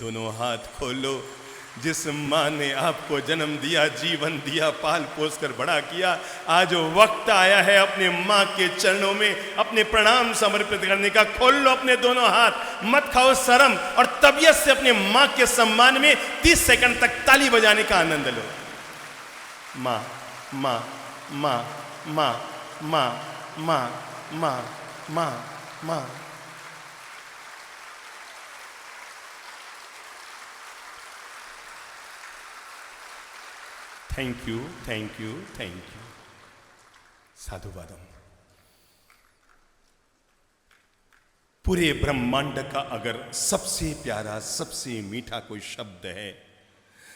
दोनों हाथ खोलो। जिस माँ ने आपको जन्म दिया, जीवन दिया, पाल पोस कर बड़ा किया, आज वक्त आया है अपने माँ के चरणों में अपने प्रणाम समर्पित करने का। खोल लो अपने दोनों हाथ, मत खाओ शर्म और तबीयत से अपने माँ के सम्मान में 30 सेकंड तक ताली बजाने का आनंद लो। माँ माँ माँ माँ माँ माँ माँ माँ माँ। Thank you, thank you, thank you. साधुवादम। पूरे ब्रह्मांड का अगर सबसे प्यारा, सबसे मीठा कोई शब्द है,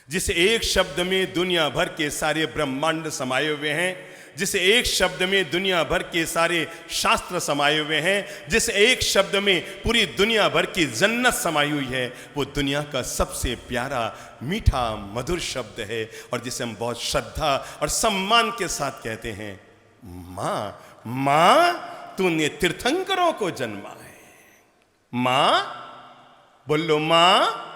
जिस एक शब्द में दुनिया भर के सारे ब्रह्मांड समाये हुए हैं, जिस एक शब्द में दुनिया भर के सारे शास्त्र समाये हुए हैं, जिस एक शब्द में पूरी दुनिया भर की जन्नत समाई हुई है, वो दुनिया का सबसे प्यारा, मीठा, मधुर शब्द है और जिसे हम बहुत श्रद्धा और सम्मान के साथ कहते हैं, माँ। माँ, तूने तीर्थंकरों को जन्मा है। माँ, बोलो माँ,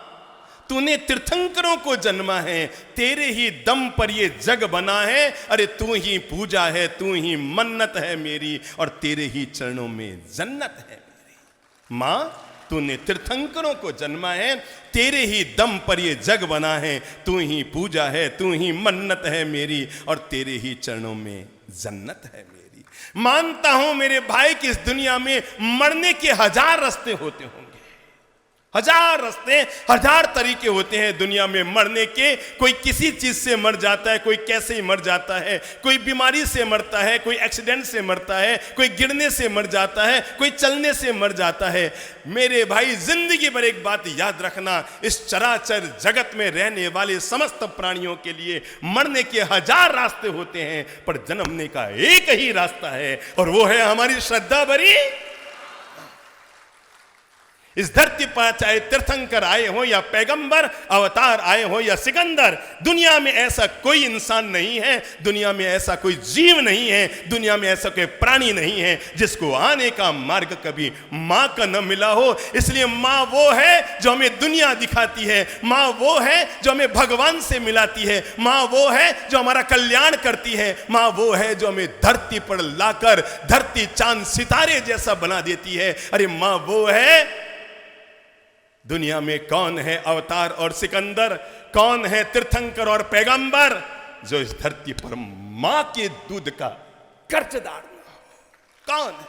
तूने तीर्थंकरों को जन्मा है, तेरे ही दम पर ये जग बना है। अरे तू ही पूजा है, तू ही मन्नत है मेरी और तेरे ही चरणों में जन्नत है मेरी। माँ, तूने तीर्थंकरों को जन्मा है, तेरे ही दम पर ये जग बना है, तू ही पूजा है, तू ही मन्नत है मेरी और तेरे ही चरणों में जन्नत है मेरी। मानता हूं मेरे भाई कि इस दुनिया में मरने के 1000 रास्ते होते होंगे, 1000 रास्ते, 1000 तरीके होते हैं दुनिया में मरने के। कोई किसी चीज से मर जाता है, कोई कैसे ही मर जाता है, कोई बीमारी से मरता है, कोई एक्सीडेंट से मरता है, कोई गिरने से मर जाता है, कोई चलने से मर जाता है। मेरे भाई, जिंदगी भर एक बात याद रखना, इस चराचर जगत में रहने वाले समस्त प्राणियों के लिए मरने के 1000 रास्ते होते हैं, पर जन्मने का एक ही रास्ता है और वो है हमारी श्रद्धा भरी। इस धरती पर चाहे तीर्थंकर आए हो या पैगंबर अवतार आए हो या सिकंदर, दुनिया में ऐसा कोई इंसान नहीं है, दुनिया में ऐसा कोई जीव नहीं है, दुनिया में ऐसा कोई प्राणी नहीं है जिसको आने का मार्ग कभी माँ का न मिला हो। इसलिए माँ वो है जो हमें दुनिया दिखाती है, माँ वो है जो हमें भगवान से मिलाती है, माँ वो है जो हमारा कल्याण करती है, माँ वो है जो हमें धरती पर लाकर धरती चांद सितारे जैसा बना देती है। अरे माँ वो है। दुनिया में कौन है अवतार और सिकंदर, कौन है तीर्थंकर और पैगंबर जो इस धरती पर मां के दूध का कर्जदार न हो? कौन है?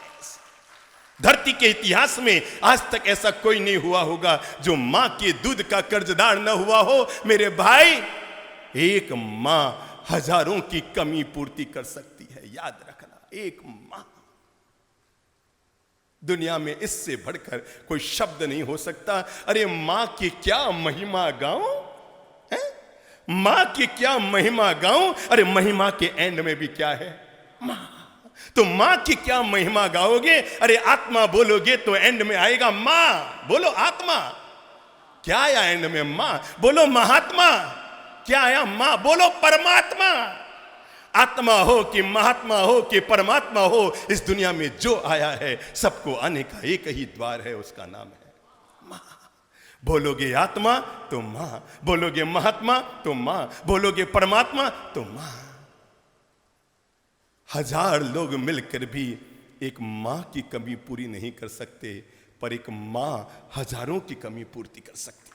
धरती के इतिहास में आज तक ऐसा कोई नहीं हुआ होगा जो मां के दूध का कर्जदार न हुआ हो। मेरे भाई, एक मां हजारों की कमी पूर्ति कर सकती है, याद रखना, एक मां। दुनिया में इससे बढ़कर कोई शब्द नहीं हो सकता। अरे मां की क्या महिमा गाऊं, है? मां की क्या महिमा गाऊं। अरे महिमा के एंड में भी क्या है? मां। तो मां की क्या महिमा गाओगे? अरे आत्मा बोलोगे तो एंड में आएगा मां। बोलो आत्मा। क्या आया एंड में? मां। बोलो महात्मा। क्या आया? मां। बोलो परमात्मा। आत्मा हो कि महात्मा हो कि परमात्मा हो, इस दुनिया में जो आया है सबको आने का एक ही द्वार है, उसका नाम है मां। बोलोगे आत्मा तो मां, बोलोगे महात्मा तो मां, बोलोगे परमात्मा तो मां। 1000 लोग मिलकर भी एक मां की कमी पूरी नहीं कर सकते, पर एक मां हजारों की कमी पूर्ति कर सकती है,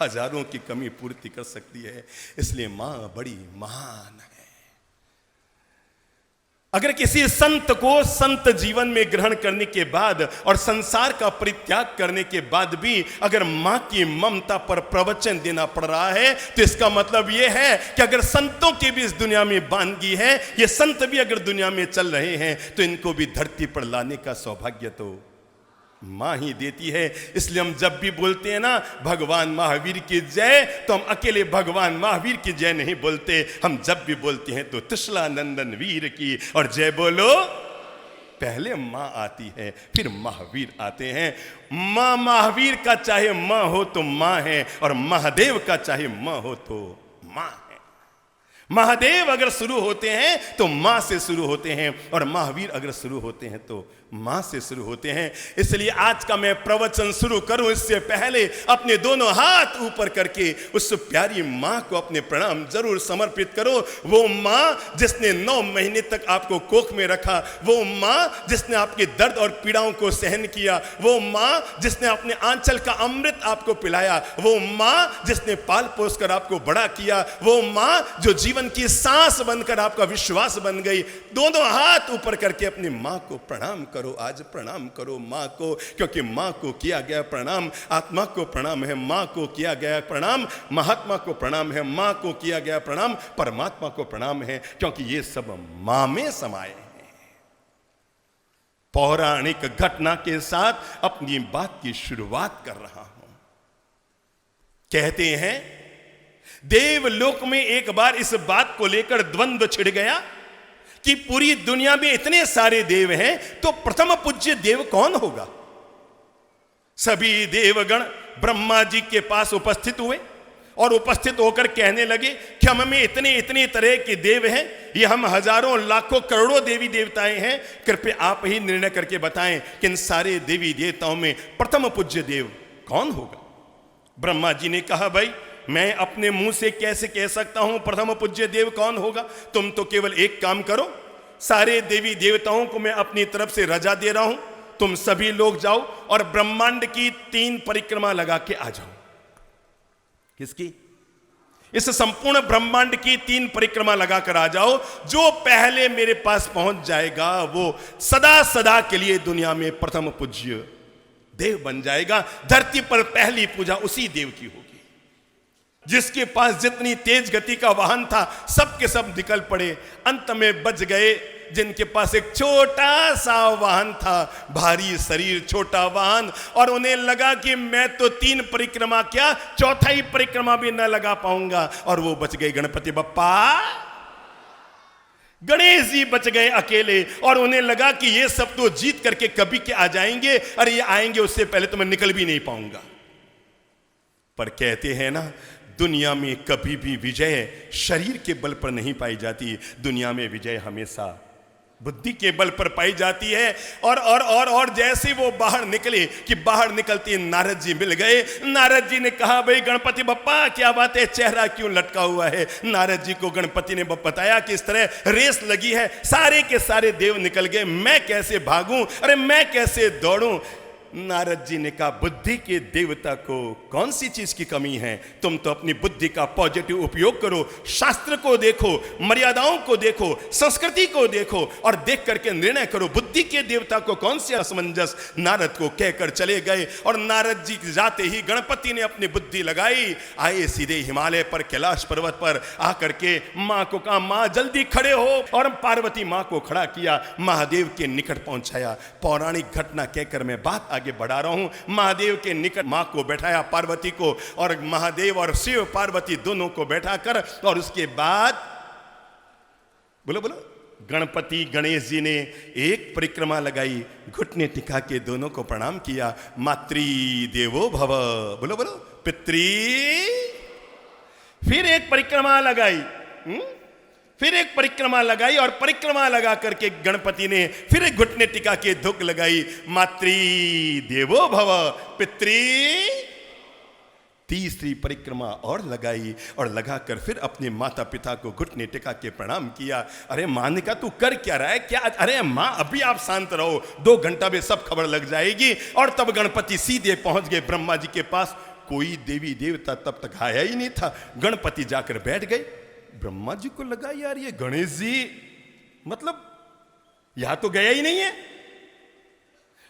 हजारों की कमी पूर्ति कर सकती है। इसलिए मां बड़ी महान है। अगर किसी संत को संत जीवन में ग्रहण करने के बाद और संसार का परित्याग करने के बाद भी अगर मां की ममता पर प्रवचन देना पड़ रहा है, तो इसका मतलब यह है कि अगर संतों की भी इस दुनिया में बानगी है, ये संत भी अगर दुनिया में चल रहे हैं, तो इनको भी धरती पर लाने का सौभाग्य तो मां ही देती है। इसलिए हम जब भी बोलते हैं ना भगवान महावीर की जय, तो हम अकेले भगवान महावीर की जय नहीं बोलते, हम जब भी बोलते हैं तो त्रिशला नंदन वीर की और जय बोलो। पहले मां आती है, फिर महावीर आते हैं। मां महावीर का चाहे मां हो तो मां है, और महादेव का चाहे मां हो तो मां है। महादेव अगर शुरू होते हैं तो मां से शुरू होते हैं, और महावीर अगर शुरू होते हैं तो मां से शुरू होते हैं। इसलिए आज का मैं प्रवचन शुरू करूं इससे पहले अपने दोनों हाथ ऊपर करके उस प्यारी मां को अपने प्रणाम जरूर समर्पित करो। वो मां जिसने 9 महीने तक आपको कोख में रखा, वो मां जिसने आपके दर्द और पीड़ाओं को सहन किया, वो मां जिसने अपने आंचल का अमृत आपको पिलाया, वो मां जिसने पाल पोस कर आपको बड़ा किया, वो मां जो जीवन की सांस बनकर आपका विश्वास बन गई। दोनों हाथ ऊपर करके अपनी मां को प्रणाम करो। आज प्रणाम करो मां को, क्योंकि मां को किया गया प्रणाम आत्मा को प्रणाम है, मां को किया गया प्रणाम महात्मा को प्रणाम है, मां को किया गया प्रणाम परमात्मा को प्रणाम है, क्योंकि ये सब मां में समाये हैं। पौराणिक घटना के साथ अपनी बात की शुरुआत कर रहा हूं। कहते हैं देवलोक में एक बार इस बात को लेकर द्वंद्व छिड़ गया कि पूरी दुनिया में इतने सारे देव हैं तो प्रथम पूज्य देव कौन होगा। सभी देवगण ब्रह्मा जी के पास उपस्थित हुए और उपस्थित होकर कहने लगे कि हम में इतने इतने तरह के देव हैं, ये हम हजारों लाखों करोड़ों देवी देवताएं हैं, कृपया आप ही निर्णय करके बताएं कि इन सारे देवी देवताओं में प्रथम पूज्य देव कौन होगा। ब्रह्मा जी ने कहा भाई मैं अपने मुंह से कैसे कह सकता हूं प्रथम पूज्य देव कौन होगा। तुम तो केवल एक काम करो, सारे देवी देवताओं को मैं अपनी तरफ से रजा दे रहा हूं, तुम सभी लोग जाओ और ब्रह्मांड की 3 परिक्रमा लगा के आ जाओ। किसकी? इस संपूर्ण ब्रह्मांड की 3 परिक्रमा लगाकर आ जाओ। जो पहले मेरे पास पहुंच जाएगा वो सदा सदा के लिए दुनिया में प्रथम पूज्य देव बन जाएगा। धरती पर पहली पूजा उसी देव की होगी। जिसके पास जितनी तेज गति का वाहन था सब के सब निकल पड़े, अंत में बच गए जिनके पास एक छोटा सा वाहन था, भारी शरीर छोटा वाहन, और उन्हें लगा कि मैं तो 3 परिक्रमा क्या 4थी परिक्रमा भी न लगा पाऊंगा, और वो बच गए गणपति बप्पा। गणेश जी बच गए अकेले, और उन्हें लगा कि ये सब तो जीत करके कभी के आ जाएंगे, अरे ये आएंगे उससे पहले तो मैं निकल भी नहीं पाऊंगा। पर कहते हैं ना दुनिया में कभी भी विजय शरीर के बल पर नहीं पाई जाती, दुनिया में विजय हमेशा बुद्धि के बल पर पाई जाती है। और जैसे वो बाहर निकले कि बाहर निकलते नारद जी मिल गए। नारद जी ने कहा भाई गणपति बप्पा क्या बात है, चेहरा क्यों लटका हुआ है। नारद जी को गणपति ने बताया कि इस तरह रेस लगी है, सारे के सारे देव निकल गए, मैं कैसे भागूं, अरे मैं कैसे दौड़ूं। नारद जी ने कहा बुद्धि के देवता को कौन सी चीज की कमी है, तुम तो अपनी बुद्धि का पॉजिटिव उपयोग करो, शास्त्र को देखो, मर्यादाओं को देखो, संस्कृति को देखो और देख करके निर्णय करो, बुद्धि के देवता को कौन सी असमंजस। नारद को कहकर चले गए और नारद जी जाते ही गणपति ने अपनी बुद्धि लगाई, आए सीधे हिमालय पर कैलाश पर्वत पर आकर के मां को कहा मां जल्दी खड़े हो, और पार्वती मां को खड़ा किया, महादेव के निकट पहुंचाया। पौराणिक घटना कहकर मैं बात आगे बढ़ा रहा हूं। महादेव के निकट मां को बैठाया, पार्वती को, और महादेव और शिव पार्वती दोनों को बैठाकर, और उसके बाद बोलो बोलो गणपति गणेश जी ने एक परिक्रमा लगाई, घुटने टिका के दोनों को प्रणाम किया, मातृ देवो भव, बोलो बोलो पितृ। फिर एक परिक्रमा लगाई, फिर एक परिक्रमा लगाई, और परिक्रमा लगा करके गणपति ने फिर एक घुटने टिका के धुक लगाई, मातृ देवो भव पितृ। तीसरी परिक्रमा और लगाई, और लगाकर फिर अपने माता पिता को घुटने टिका के प्रणाम किया। अरे मां ने कहा तू कर क्या रहा है, क्या? अरे मां अभी आप शांत रहो, 2 घंटा में सब खबर लग जाएगी। और तब गणपति सीधे पहुंच गए ब्रह्मा जी के पास। कोई देवी देवता तब तक आया ही नहीं था। गणपति जाकर बैठ गए। ब्रह्मा जी को लगा यार ये गणेश जी मतलब यहां तो गया ही नहीं है,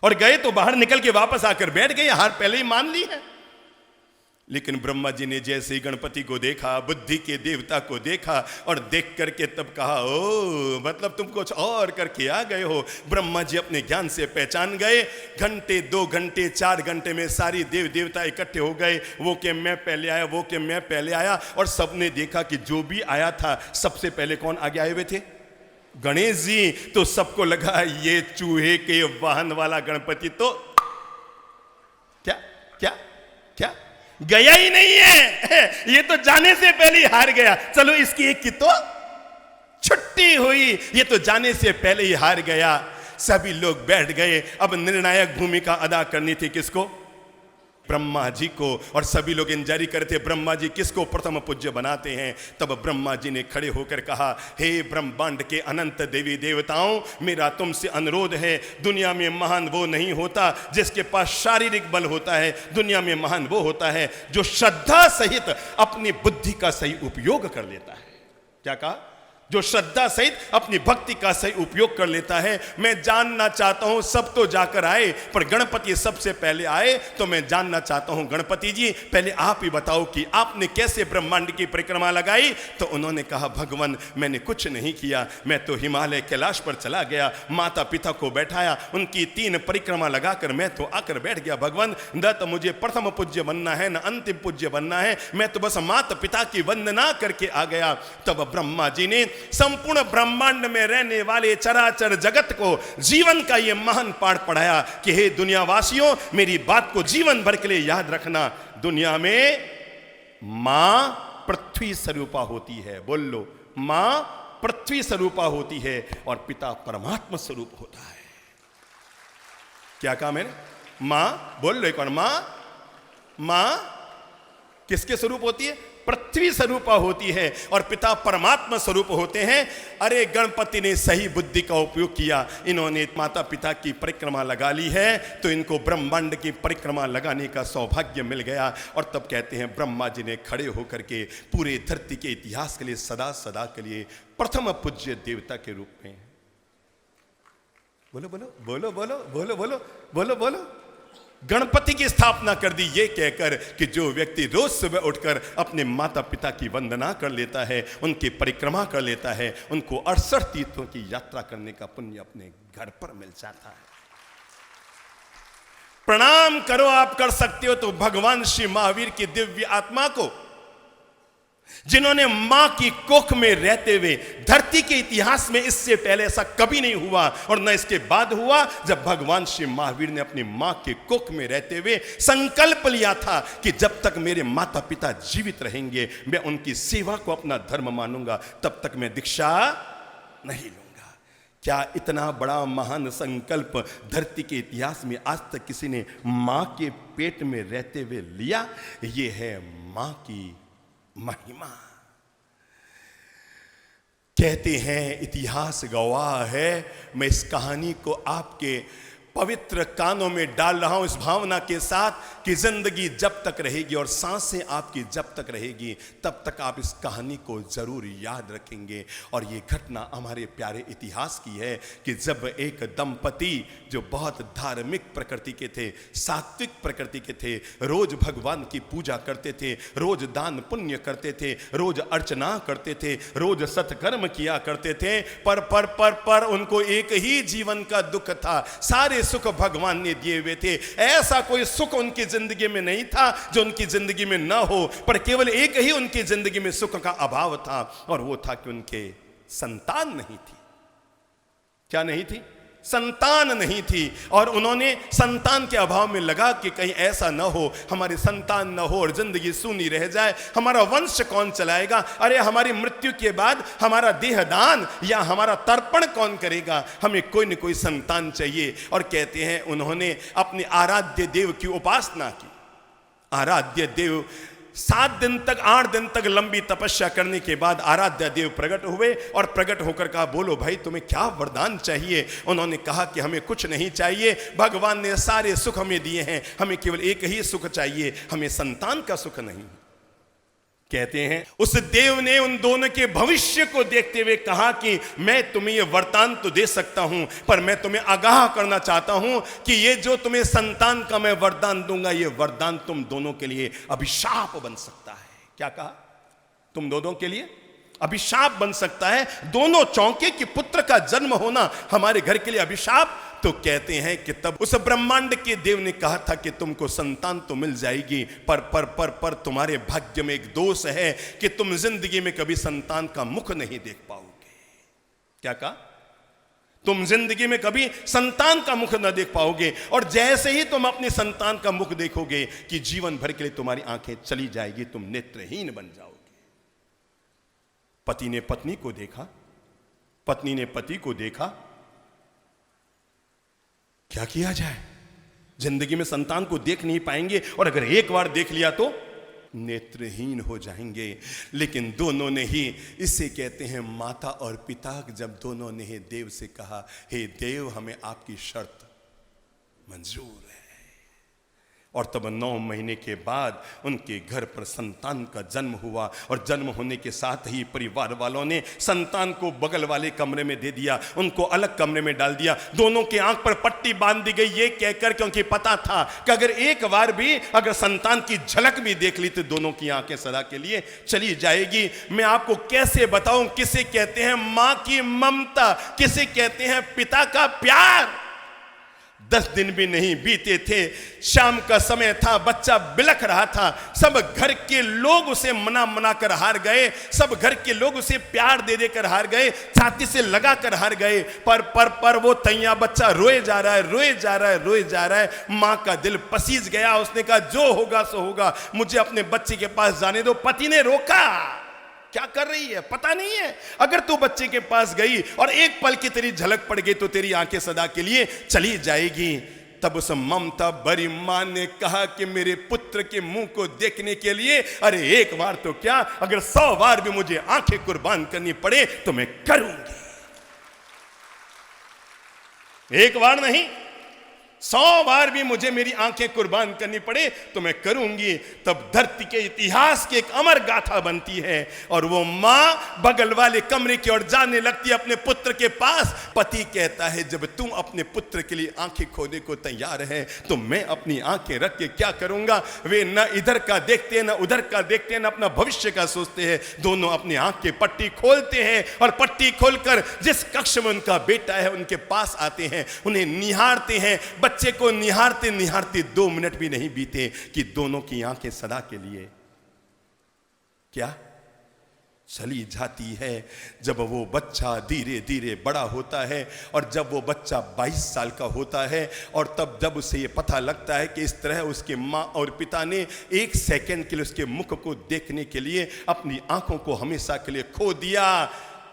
और गए तो बाहर निकल के वापस आकर बैठ गए, हार पहले ही मान ली है। लेकिन ब्रह्मा जी ने जैसे ही गणपति को देखा, बुद्धि के देवता को देखा, और देख करके तब कहा ओ मतलब तुम कुछ और करके आ गए हो। ब्रह्मा जी अपने ज्ञान से पहचान गए। घंटे 2 घंटे 4 घंटे में सारी देव देवता इकट्ठे हो गए, वो कि मैं पहले आया, वो कि मैं पहले आया, और सबने देखा कि जो भी आया था सबसे पहले कौन आगे आए हुए थे, गणेश जी। तो सबको लगा ये चूहे के वाहन वाला गणपति तो क्या क्या क्या गया ही नहीं है, ये तो जाने से पहले ही हार गया। चलो इसकी एक की तो छुट्टी हुई, ये तो जाने से पहले ही हार गया। सभी लोग बैठ गए। अब निर्णायक भूमिका अदा करनी थी किसको? ब्रह्मा जी को। और सभी लोग इंतजार कर रहे थे ब्रह्मा जी किसको प्रथम पूज्य बनाते हैं। तब ब्रह्मा जी ने खड़े होकर कहा, हे ब्रह्मांड के अनंत देवी देवताओं, मेरा तुमसे अनुरोध है, दुनिया में महान वो नहीं होता जिसके पास शारीरिक बल होता है, दुनिया में महान वो होता है जो श्रद्धा सहित अपनी बुद्धि का सही उपयोग कर लेता है। क्या कहा? जो श्रद्धा सहित अपनी भक्ति का सही उपयोग कर लेता है। मैं जानना चाहता हूं, सब तो जाकर आए पर गणपति सबसे पहले आए, तो मैं जानना चाहता हूं गणपति जी पहले आप ही बताओ कि आपने कैसे ब्रह्मांड की परिक्रमा लगाई। तो उन्होंने कहा, भगवान मैंने कुछ नहीं किया, मैं तो हिमालय कैलाश पर चला गया, माता पिता को बैठाया, उनकी 3 परिक्रमा लगाकर मैं तो आकर बैठ गया। भगवान न तो मुझे प्रथम पूज्य बनना है, न अंतिम पूज्य बनना है, मैं तो बस माता पिता की वंदना करके आ गया। तब ब्रह्मा जी ने संपूर्ण ब्रह्मांड में रहने वाले चराचर जगत को जीवन का यह महान पाठ पढ़ाया कि हे दुनियावासियों, मेरी बात को जीवन भर के लिए याद रखना। दुनिया में मां पृथ्वी स्वरूपा होती है, बोल लो, मां पृथ्वी स्वरूपा होती है और पिता परमात्मा स्वरूप होता है। क्या कहा मैंने? मां, बोल लो एक बार, मां किसके स्वरूप होती है? पृथ्वी स्वरूपा होती है और पिता परमात्मा स्वरूप होते हैं। अरे गणपति ने सही बुद्धि का उपयोग किया, इन्होंने माता पिता की परिक्रमा लगा ली है, तो इनको ब्रह्मांड की परिक्रमा लगाने का सौभाग्य मिल गया। और तब कहते हैं ब्रह्मा जी ने खड़े होकर के पूरे धरती के इतिहास के लिए सदा सदा के लिए प्रथम पूज्य देवता के रूप में, बोलो बोलो बोलो बोलो बोलो बोलो बोलो बोलो, गणपति की स्थापना कर दी। ये कहकर कि जो व्यक्ति रोज सुबह उठकर अपने माता पिता की वंदना कर लेता है, उनकी परिक्रमा कर लेता है, उनको 68 तीर्थों की यात्रा करने का पुण्य अपने घर पर मिल जाता है। प्रणाम करो, आप कर सकते हो तो भगवान श्री महावीर की दिव्य आत्मा को, जिन्होंने मां की कोख में रहते हुए, धरती के इतिहास में इससे पहले ऐसा कभी नहीं हुआ और न इसके बाद हुआ, जब भगवान श्री महावीर ने अपनी मां के कोख में रहते हुए संकल्प लिया था कि जब तक मेरे माता पिता जीवित रहेंगे मैं उनकी सेवा को अपना धर्म मानूंगा, तब तक मैं दीक्षा नहीं लूंगा। क्या इतना बड़ा महान संकल्प धरती के इतिहास में आज तक किसी ने मां के पेट में रहते हुए लिया? यह है मां की महिमा। कहते हैं इतिहास गवाह है। मैं इस कहानी को आपके पवित्र कानों में डाल रहा हूं इस भावना के साथ कि जिंदगी जब तक रहेगी और सांसें आपकी जब तक रहेगी तब तक आप इस कहानी को जरूर याद रखेंगे। और ये घटना हमारे प्यारे इतिहास की है कि जब एक दंपति जो बहुत धार्मिक प्रकृति के थे, सात्विक प्रकृति के थे, रोज भगवान की पूजा करते थे, रोज दान पुण्य करते थे, रोज अर्चना करते थे, रोज सत्कर्म किया करते थे, पर उनको एक ही जीवन का दुख था। सारे सुख भगवान ने दिए हुए थे, ऐसा कोई सुख उनकी जिंदगी में नहीं था जो उनकी जिंदगी में ना हो, पर केवल एक ही उनकी जिंदगी में सुख का अभाव था और वो था कि उनके संतान नहीं थी। क्या नहीं थी? संतान नहीं थी। और उन्होंने संतान के अभाव में लगा कि कहीं ऐसा ना हो, हमारी संतान ना हो और जिंदगी सूनी रह जाए, हमारा वंश कौन चलाएगा? अरे हमारी मृत्यु के बाद हमारा देहदान या हमारा तर्पण कौन करेगा? हमें कोई न कोई संतान चाहिए। और कहते हैं उन्होंने अपने आराध्य देव की उपासना की। आराध्य देव 7 दिन तक 8 दिन तक लंबी तपस्या करने के बाद आराध्य देव प्रकट हुए और प्रकट होकर कहा, बोलो भाई तुम्हें क्या वरदान चाहिए? उन्होंने कहा कि हमें कुछ नहीं चाहिए, भगवान ने सारे सुख हमें दिए हैं, हमें केवल एक ही सुख चाहिए, हमें संतान का सुख नहीं। कहते हैं उस देव ने उन दोनों के भविष्य को देखते हुए कहा कि मैं तुम्हें यह वरदान तो दे सकता हूं, पर मैं तुम्हें आगाह करना चाहता हूं कि ये जो तुम्हें संतान का मैं वरदान दूंगा, ये वरदान तुम दोनों के लिए अभिशाप बन सकता है। क्या कहा? तुम दोनों के लिए अभिशाप बन सकता है। दोनों चौंके कि पुत्र का जन्म होना हमारे घर के लिए अभिशाप। तो कहते हैं कि तब उस ब्रह्मांड के देव ने कहा था कि तुमको संतान तो मिल जाएगी, पर तुम्हारे भाग्य में एक दोष है कि तुम जिंदगी में कभी संतान का मुख नहीं देख पाओगे। क्या कहा? तुम जिंदगी में कभी संतान का मुख न देख पाओगे, और जैसे ही तुम अपनी संतान का मुख देखोगे कि जीवन भर के लिए तुम्हारी आंखें चली जाएगी, तुम नेत्रहीन बन जाओगे। पति ने पत्नी को देखा, पत्नी ने पति को देखा, क्या किया जाए? जिंदगी में संतान को देख नहीं पाएंगे, और अगर एक बार देख लिया तो नेत्रहीन हो जाएंगे। लेकिन दोनों ने ही, इसे कहते हैं माता और पिता, जब दोनों ने ही देव से कहा, हे देव, हमें आपकी शर्त मंजूर है। और तब 9 महीने के बाद उनके घर पर संतान का जन्म हुआ, और जन्म होने के साथ ही परिवार वालों ने संतान को बगल वाले कमरे में दे दिया, उनको अलग कमरे में डाल दिया। दोनों की आंख पर पट्टी बांध दी गई, ये कहकर, क्योंकि पता था कि अगर एक बार भी अगर संतान की झलक भी देख ली तो दोनों की आंखें सदा के लिए चली जाएगी। मैं आपको कैसे बताऊं, किसे कहते हैं मां की ममता, किसे कहते हैं पिता का प्यार। 10 दिन भी नहीं बीते थे, शाम का समय था, बच्चा बिलख रहा था। सब घर के लोग उसे मना मना कर हार गए, सब घर के लोग उसे प्यार दे देकर हार गए, छाती से लगा कर हार गए। पर वो तैया बच्चा रोए जा रहा है, रोए जा रहा है, रोए जा रहा है। मां का दिल पसीज गया। उसने कहा, जो होगा सो होगा, मुझे अपने बच्चे के पास जाने दो। पति ने रोका, क्या कर रही है पता नहीं है, अगर तू बच्चे के पास गई और एक पल की तेरी झलक पड़ गई तो तेरी आंखें सदा के लिए चली जाएगी। तब उस ममता भरी मां ने कहा कि मेरे पुत्र के मुंह को देखने के लिए, अरे एक बार तो क्या, अगर 100 बार भी मुझे आंखें कुर्बान करनी पड़े तो मैं करूंगी। एक बार नहीं, 100 बार भी मुझे मेरी आंखें कुर्बान करनी पड़े तो मैं करूंगी। तब धरती के इतिहास की एक अमर गाथा बनती है, और वो मां बगल वाले कमरे की ओर जाने लगती है अपने पुत्र के पास। पति कहता है, जब तुम अपने पुत्र के लिए आंखें खोने को तैयार है तो मैं अपनी आंखें रख के क्या करूंगा। वे न इधर का देखते न उधर का देखते, न अपना भविष्य का सोचते हैं। दोनों अपनी आंख की पट्टी खोलते हैं, और पट्टी खोलकर जिस कक्ष में उनका बेटा है उनके पास आते हैं, उन्हें निहारते हैं। बच्चे को निहारते निहारते 2 मिनट भी नहीं बीते कि दोनों की आंखें सदा के लिए क्या चली जाती है। जब वो बच्चा धीरे धीरे बड़ा होता है, और जब वो बच्चा 22 साल का होता है, और तब जब उसे ये पता लगता है कि इस तरह उसके माँ और पिता ने 1 सेकंड के लिए उसके मुख को देखने के लिए अपनी आंखों को हमेशा के लिए खो दिया,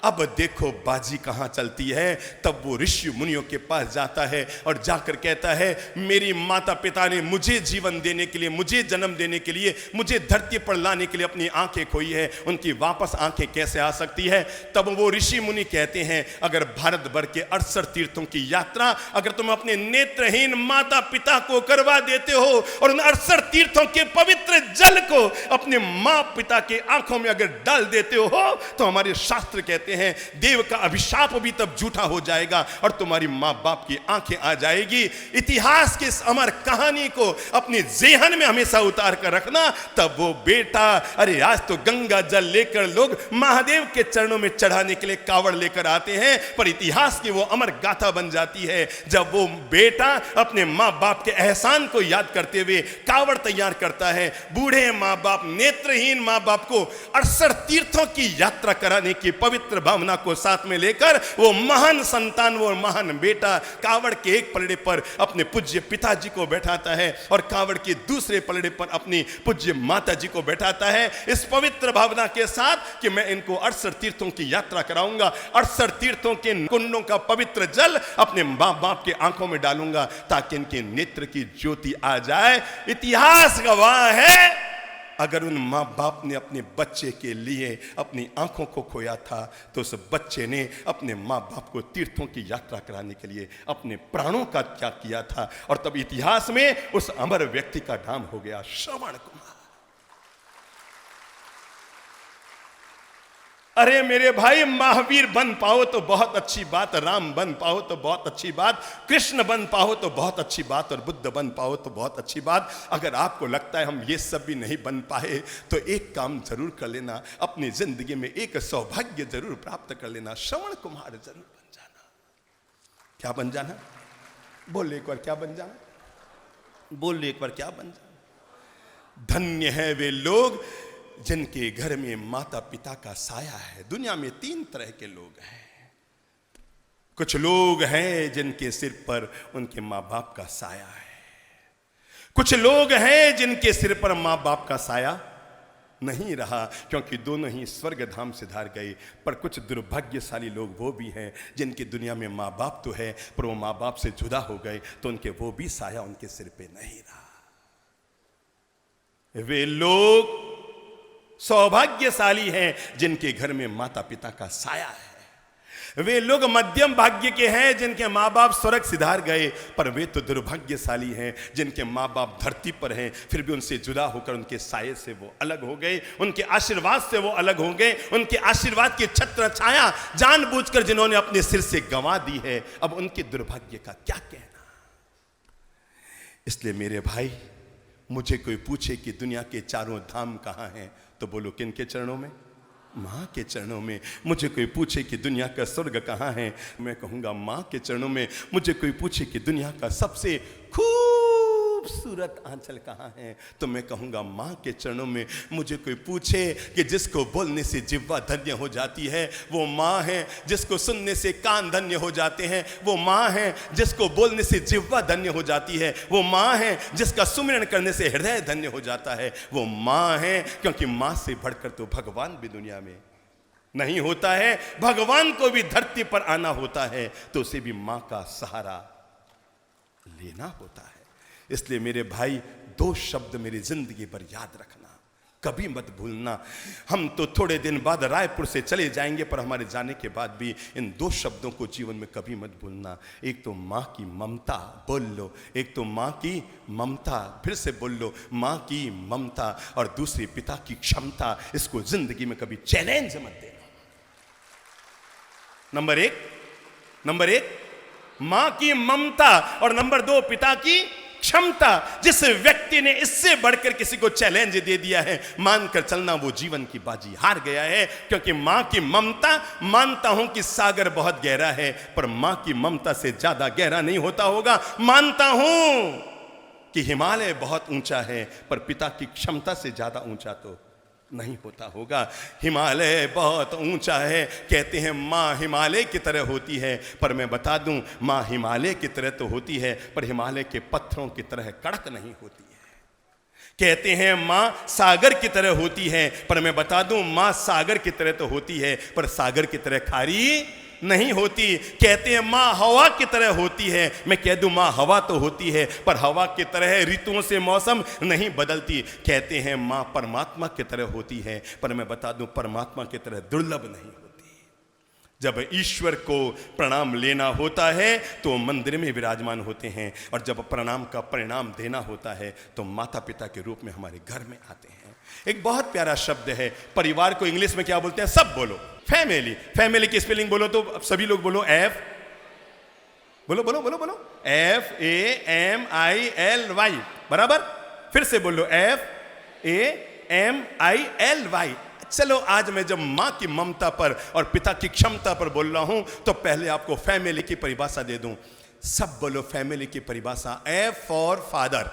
अब देखो बाजी कहां चलती है। तब वो ऋषि मुनियों के पास जाता है और जाकर कहता है, मेरी माता पिता ने मुझे जीवन देने के लिए, मुझे जन्म देने के लिए, मुझे धरती पर लाने के लिए अपनी आंखें खोई है, उनकी वापस आंखें कैसे आ सकती है। तब वो ऋषि मुनि कहते हैं, अगर भारत भर के 68 तीर्थों की यात्रा अगर तुम अपने नेत्रहीन माता पिता को करवा देते हो, और उन 68 तीर्थों के पवित्र जल को अपने माँ पिता के आंखों में अगर डाल देते हो, तो हमारे शास्त्र कहते हैं देव का अभिशाप भी तब झूठा हो जाएगा और तुम्हारी मां बाप की आंखें आ जाएगी। इतिहास की इस अमर कहानी को अपने जेहन में हमेशा उतार कर रखना। तब वो बेटा, अरे आज तो गंगा जल लेकर लोग महादेव के चरणों में चढ़ाने के लिए कावड़ लेकर आते हैं, पर इतिहास की वो अमर गाथा बन जाती है जब वो बेटा अपने मां बाप के एहसान को याद करते हुए कावड़ तैयार करता है। बूढ़े मां बाप, नेत्रहीन मां बाप को 68 तीर्थों की यात्रा कराने की पवित्र भावना को साथ में लेकर वो महान संतान, वो महान बेटा कावड़ के एक पलड़े पर अपने पूज्य पिताजी को बैठाता है और कावड़ के दूसरे पलड़े पर अपनी पूज्य माताजी को बैठाता है, इस पवित्र भावना के साथ कि मैं इनको 68 तीर्थों की यात्रा कराऊंगा, 68 तीर्थों के कुंडों का पवित्र जल अपने मां बाप के आंखों में डालूंगा ताकि इनके नेत्र की ज्योति आ जाए। इतिहास गवाह है, अगर उन माँ बाप ने अपने बच्चे के लिए अपनी आंखों को खोया था तो उस बच्चे ने अपने माँ बाप को तीर्थों की यात्रा कराने के लिए अपने प्राणों का त्याग किया था। और तब इतिहास में उस अमर व्यक्ति का नाम हो गया श्रवण कुमार। अरे मेरे भाई, महावीर बन पाओ तो बहुत अच्छी बात, राम बन पाओ तो बहुत अच्छी बात, कृष्ण बन पाओ तो बहुत अच्छी बात, और बुद्ध बन पाओ तो बहुत अच्छी बात। अगर आपको लगता है हम ये सब भी नहीं बन पाए तो एक काम जरूर कर लेना, अपनी जिंदगी में एक सौभाग्य जरूर प्राप्त कर लेना, श्रवण कुमार जरूर बन जाना। क्या बन जाना? बोल एक बार, क्या बन जाना? बोल एक बार, क्या बन जाना? धन्य है वे लोग जिनके घर में माता पिता का साया है। दुनिया में 3 तरह के लोग हैं। कुछ लोग हैं जिनके सिर पर उनके माँ बाप का साया है, कुछ लोग हैं जिनके सिर पर माँ बाप का साया नहीं रहा, क्योंकि दोनों ही स्वर्ग धाम सिधार गए। पर कुछ दुर्भाग्यशाली लोग वो भी हैं जिनकी दुनिया में माँ बाप तो है, पर वो माँ बाप से जुदा हो गए, तो उनके वो भी साया उनके सिर पे नहीं रहा। वे लोग सौभाग्यशाली हैं जिनके घर में माता पिता का साया है। वे लोग मध्यम भाग्य के हैं जिनके माँ बाप स्वर्ग सिधार गए, पर वे तो दुर्भाग्यशाली हैं जिनके माँ बाप धरती पर हैं, फिर भी उनसे जुदा होकर उनके साये से वो अलग हो गए, उनके आशीर्वाद से वो अलग हो गए, उनके आशीर्वाद की छत्र छाया जानबूझकर जिन्होंने अपने सिर से गंवा दी है, अब उनके दुर्भाग्य का क्या कहना। इसलिए मेरे भाई, मुझे कोई पूछे कि दुनिया के चारों धाम कहाँ हैं, तो बोलो किन के चरणों में? माँ के चरणों में। मुझे कोई पूछे कि दुनिया का स्वर्ग कहाँ है, मैं कहूँगा माँ के चरणों में। मुझे कोई पूछे कि दुनिया का सबसे खूबसूरत आंचल कहाँ है, तो मैं कहूँगा माँ के चरणों में। मुझे कोई पूछे कि जिसको बोलने से जिह्वा धन्य हो जाती है वो माँ है, जिसको सुनने से कान धन्य हो जाते हैं वो माँ है, जिसको बोलने से जिह्वा धन्य हो जाती है वो माँ है, जिसका सुमिरन करने से हृदय धन्य हो जाता है वो माँ है। क्योंकि माँ से बढ़कर तो भगवान भी दुनिया में नहीं होता है। भगवान को भी धरती पर आना होता है तो उसे भी माँ का सहारा लेना होता है। इसलिए मेरे भाई, दो शब्द मेरी जिंदगी पर याद रखना, कभी मत भूलना। हम तो थोड़े दिन बाद रायपुर से चले जाएंगे, पर हमारे जाने के बाद भी इन दो शब्दों को जीवन में कभी मत भूलना। एक तो माँ की ममता, बोल लो, एक तो माँ की ममता, फिर से बोल लो, माँ की ममता, और दूसरी पिता की क्षमता। इसको जिंदगी में कभी चैलेंज मत देना। नंबर एक माँ की ममता, और नंबर दो पिता की क्षमता। जिस व्यक्ति ने इससे बढ़कर किसी को चैलेंज दे दिया है, मानकर चलना वो जीवन की बाजी हार गया है। क्योंकि मां की ममता, मानता हूं कि सागर बहुत गहरा है, पर मां की ममता से ज्यादा गहरा नहीं होता होगा। मानता हूं कि हिमालय बहुत ऊंचा है, पर पिता की क्षमता से ज्यादा ऊंचा तो नहीं होता होगा। हिमालय बहुत ऊंचा है, कहते हैं माँ हिमालय की तरह होती है, पर मैं बता दूं, माँ हिमालय की तरह तो होती है, पर हिमालय के पत्थरों की तरह कड़क नहीं होती है। कहते हैं माँ सागर की तरह होती है, पर मैं बता दूं, माँ सागर की तरह तो होती है, पर सागर की तरह खारी नहीं होती। कहते हैं माँ हवा की तरह होती है, मैं कह दूं माँ हवा तो होती है, पर हवा की तरह ऋतुओं से मौसम नहीं बदलती। कहते हैं माँ परमात्मा की तरह होती है, पर मैं बता दूं परमात्मा की तरह दुर्लभ नहीं होती। जब ईश्वर को प्रणाम लेना होता है तो मंदिर में विराजमान होते हैं, और जब प्रणाम का परिणाम देना होता है तो माता पिता के रूप में हमारे घर में आते हैं। एक बहुत प्यारा शब्द है, परिवार को इंग्लिश में क्या बोलते हैं? सब बोलो, फैमिली। फैमिली की स्पेलिंग बोलो तो सभी लोग बोलो, एफ, बोलो बोलो बोलो बोलो, FAMILY, बराबर। फिर से बोलो, FAMILY। चलो आज मैं जब माँ की ममता पर और पिता की क्षमता पर बोल रहा हूं, तो पहले आपको फैमिली की परिभाषा दे दूं। सब बोलो फैमिली की परिभाषा। F for father.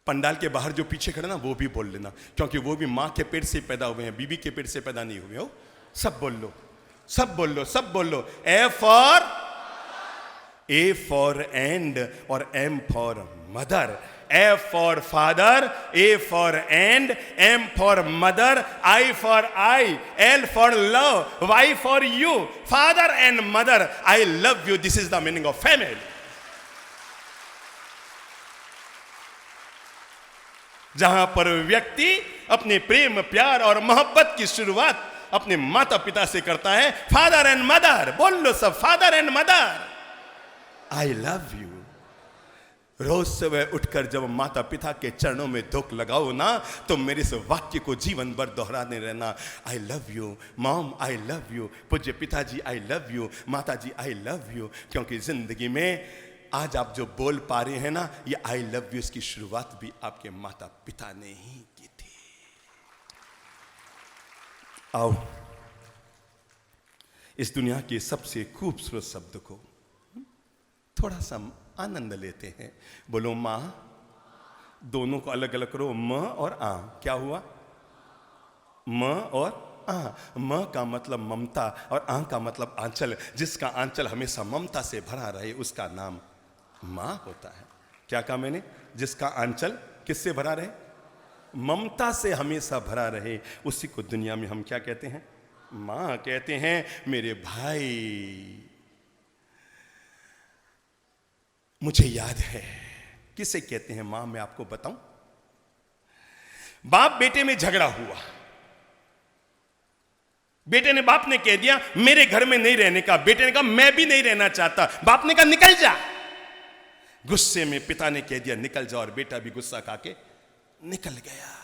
पंडाल के बाहर जो पीछे खड़े ना वो भी बोल लेना, क्योंकि वो भी माँ के पेट से पैदा हुए हैं, बीबी के पेट से पैदा नहीं हुए हो। सब बोल लो, सब बोल लो, सब बोल लो। A फॉर एंड और M for mother. F for father, A for and, M for mother, I for I, L for love, Y for you. Father and mother, I love you, this is the meaning of family. जहां पर व्यक्ति अपने प्रेम, प्यार और मोहब्बत की शुरुआत अपने माता पिता से करता है। फादर एंड मदर, बोल लो सब, father and mother, I love you. रोज सुबह उठकर जब माता पिता के चरणों में धोख लगाओ ना, तो मेरे इस वाक्य को जीवन भर दोहराने रहना। आई love you mom, I love you पूज्य पिताजी, आई लव यू माता जी, आई लव यू। क्योंकि जिंदगी में आज आप जो बोल पा रहे हैं ना, ये आई लव यू इसकी शुरुआत भी आपके माता पिता ने ही की थी। आओ इस दुनिया के सबसे खूबसूरत शब्द को थोड़ा सा आनंद लेते हैं। बोलो माँ, दोनों को अलग अलग करो, म और आ। क्या हुआ? म और आ। म का मतलब ममता और आ का मतलब आंचल। जिसका आंचल हमेशा ममता से भरा रहे उसका नाम माँ होता है। क्या कहा मैंने? जिसका आंचल किससे भरा रहे? ममता से हमेशा भरा रहे, उसी को दुनिया में हम क्या कहते हैं? मां कहते हैं। मेरे भाई, मुझे याद है किसे कहते हैं मां, मैं आपको बताऊं। बाप बेटे में झगड़ा हुआ, बाप ने कह दिया मेरे घर में नहीं रहने का, बेटे ने कहा मैं भी नहीं रहना चाहता, बाप ने कहा निकल जा। गुस्से में पिता ने कह दिया निकल जा, और बेटा भी गुस्सा खा के निकल गया।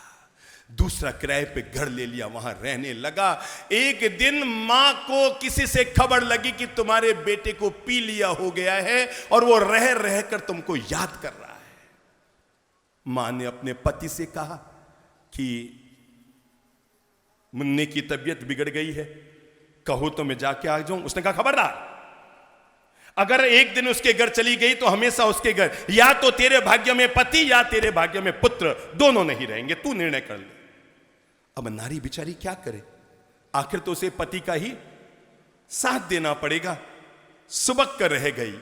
दूसरा किराए पे घर ले लिया, वहां रहने लगा। एक दिन मां को किसी से खबर लगी कि तुम्हारे बेटे को पी लिया हो गया है और वो रह रह कर तुमको याद कर रहा है। मां ने अपने पति से कहा कि मुन्ने की तबीयत बिगड़ गई है, कहो तो मैं जाके आ जाऊं। उसने कहा खबरदार, अगर एक दिन उसके घर चली गई तो हमेशा उसके घर या तो तेरे भाग्य में पति या तेरे भाग्य में पुत्र, दोनों नहीं रहेंगे, तू निर्णय कर ले। अब नारी बेचारी क्या करे, आखिर तो उसे पति का ही साथ देना पड़ेगा। सुबक कर रह गई,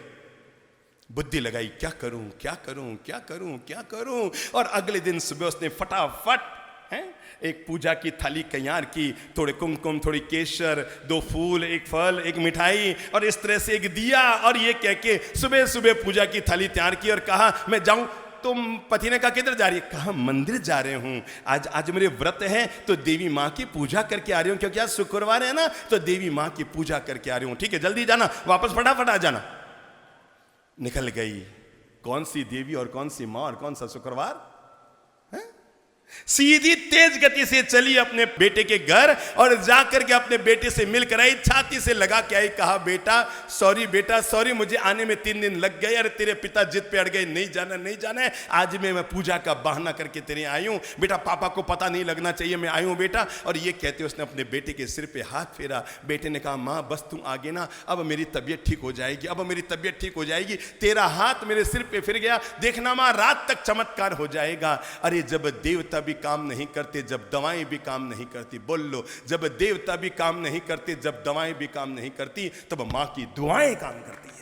बुद्धि लगाई क्या करूं क्या करूं क्या करूं क्या करूं। और अगले दिन सुबह उसने फटाफट एक पूजा की थाली तैयार की, थोड़े कुमकुम, थोड़ी केसर, 2 फूल, 1 फल, 1 मिठाई और इस तरह से 1 दिया, और ये कह के सुबह सुबह पूजा की थाली तैयार की और कहा मैं जाऊं। तो पति ने कहा किधर जा रही है? कहा मंदिर जा रहे हूं, आज मेरे व्रत है तो देवी मां की पूजा करके आ रही हूं, क्योंकि आज शुक्रवार है ना, तो देवी मां की पूजा करके आ रही हूं। ठीक है जल्दी जाना, वापस फटाफट आ जाना। निकल गई। कौन सी देवी और कौन सी मां और कौन सा शुक्रवार? सीधी तेज गति से चली अपने बेटे के घर और जाकर के अपने बेटे से मिलकर आई, छाती से लगा के आई, कहा बेटा सॉरी, मुझे आने में 3 दिन लग गए। अरे तेरे पिता जिद पे अड़ गए, नहीं जाना है, आज मैं पूजा का बहाना करके तेरे आई हूं बेटा, पापा को पता नहीं लगना चाहिए मैं आई हूं बेटा। और ये कहते उसने अपने बेटे के सिर पे हाथ फेरा। बेटे ने कहा मां बस तू आगे ना, अब मेरी तबीयत ठीक हो जाएगी, तेरा हाथ मेरे सिर पे फिर गया, देखना मां रात तक चमत्कार हो जाएगा। अरे जब देवता भी काम नहीं करते, जब दवाएं भी काम नहीं करती, बोल लो, जब देवता भी काम नहीं करते, जब दवाएं भी काम नहीं करती, तब मां की दुआएं काम करती है।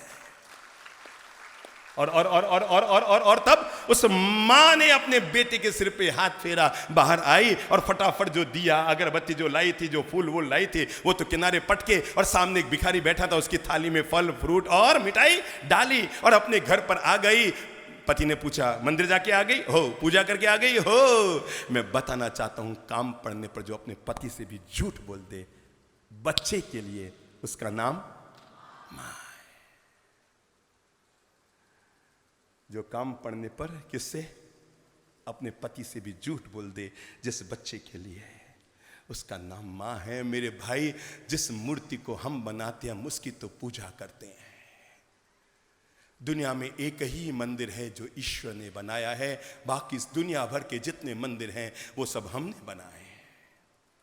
और तब उस मां ने अपने बेटे के सिर पे हाथ फेरा, बाहर आई और फटाफट जो दिया अगरबत्ती जो लाई थी, जो फूल वो लाई थी, वो तो किनारे पटके, और सामने एक भिखारी बैठा था, उसकी थाली में फल फ्रूट और मिठाई डाली और अपने घर पर आ गई। पति ने पूछा मंदिर जाके आ गई हो, पूजा करके आ गई हो? मैं बताना चाहता हूं काम पड़ने पर जो अपने पति से भी झूठ बोल दे बच्चे के लिए, उसका नाम मां है। जो काम पड़ने पर किससे? अपने पति से भी झूठ बोल दे जिस बच्चे के लिए, उसका नाम मां है। मेरे भाई, जिस मूर्ति को हम बनाते हैं हम उसकी तो पूजा करते हैं। दुनिया में एक ही मंदिर है जो ईश्वर ने बनाया है, बाकी इस दुनिया भर के जितने मंदिर हैं वो सब हमने बनाए हैं।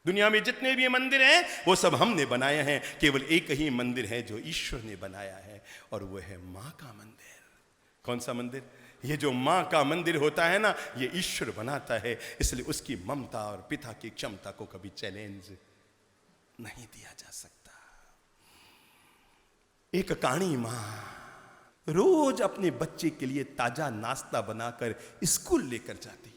दुनिया में जितने भी मंदिर हैं वो सब हमने बनाए हैं, केवल एक ही मंदिर है जो ईश्वर ने बनाया है, और वो है मां का मंदिर। कौन सा मंदिर? ये जो मां का मंदिर होता है ना, ये ईश्वर बनाता है, इसलिए उसकी ममता और पिता की क्षमता को कभी चैलेंज नहीं दिया जा सकता। एक काणी मां रोज अपने बच्चे के लिए ताजा नाश्ता बनाकर स्कूल लेकर जाती।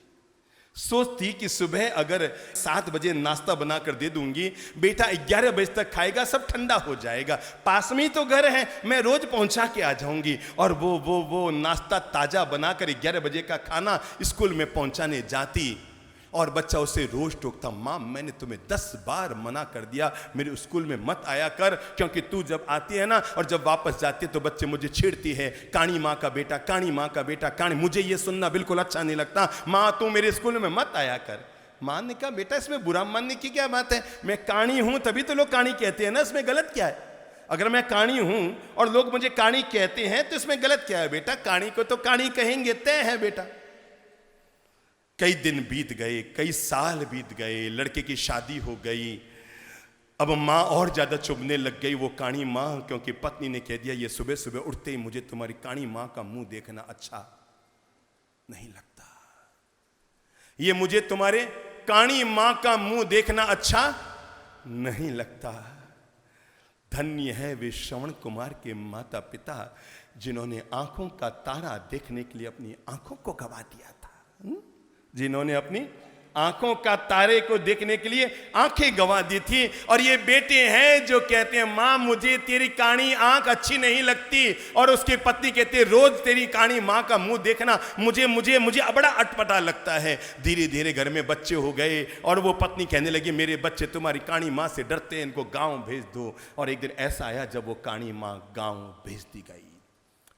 सोचती कि सुबह अगर 7 बजे नाश्ता बनाकर दे दूंगी, बेटा 11 बजे तक खाएगा, सब ठंडा हो जाएगा, पास में ही तो घर है, मैं रोज पहुंचा के आ जाऊंगी। और वो नाश्ता ताजा बनाकर 11 बजे का खाना स्कूल में पहुंचाने जाती, और बच्चा उसे रोज टोकता, माँ मैंने तुम्हें 10 बार मना कर दिया मेरे स्कूल में मत आया कर, क्योंकि तू जब आती है ना और जब वापस जाती है तो बच्चे मुझे छेड़ती है, काणी माँ का बेटा, काणी माँ का बेटा, काणी। मुझे ये सुनना बिल्कुल अच्छा नहीं लगता, माँ तू मेरे स्कूल में मत आया कर। माँ ने कहा बेटा इसमें बुरा मानने की क्या बात है, मैं काणी हूं तभी तो लोग काणी कहते हैं ना, इसमें गलत क्या है? अगर मैं काणी हूं और लोग मुझे काणी कहते हैं तो इसमें गलत क्या है बेटा? काणी को तो काणी कहेंगे, तय है बेटा। कई दिन बीत गए, कई साल बीत गए, लड़के की शादी हो गई। अब माँ और ज्यादा चुभने लग गई, वो काणी माँ, क्योंकि पत्नी ने कह दिया ये सुबह सुबह उठते ही मुझे तुम्हारी काणी माँ का मुंह देखना अच्छा नहीं लगता, ये मुझे तुम्हारे काणी माँ का मुंह देखना अच्छा नहीं लगता। धन्य है वे श्रवण कुमार के माता पिता जिन्होंने आंखों का तारा देखने के लिए अपनी आंखों को गवा दिया था, जिन्होंने अपनी आंखों का तारे को देखने के लिए आंखें गंवा दी थी। और ये बेटे हैं जो कहते हैं माँ मुझे तेरी काणी आंख अच्छी नहीं लगती, और उसकी पत्नी कहती है रोज तेरी काणी माँ का मुंह देखना मुझे मुझे मुझे बड़ा अटपटा लगता है। धीरे धीरे घर में बच्चे हो गए और वो पत्नी कहने लगी मेरे बच्चे तुम्हारी काणी माँ से डरते हैं, इनको गांव भेज दो। और एक दिन ऐसा आया जब वो काणी माँ गांव भेज दी गई।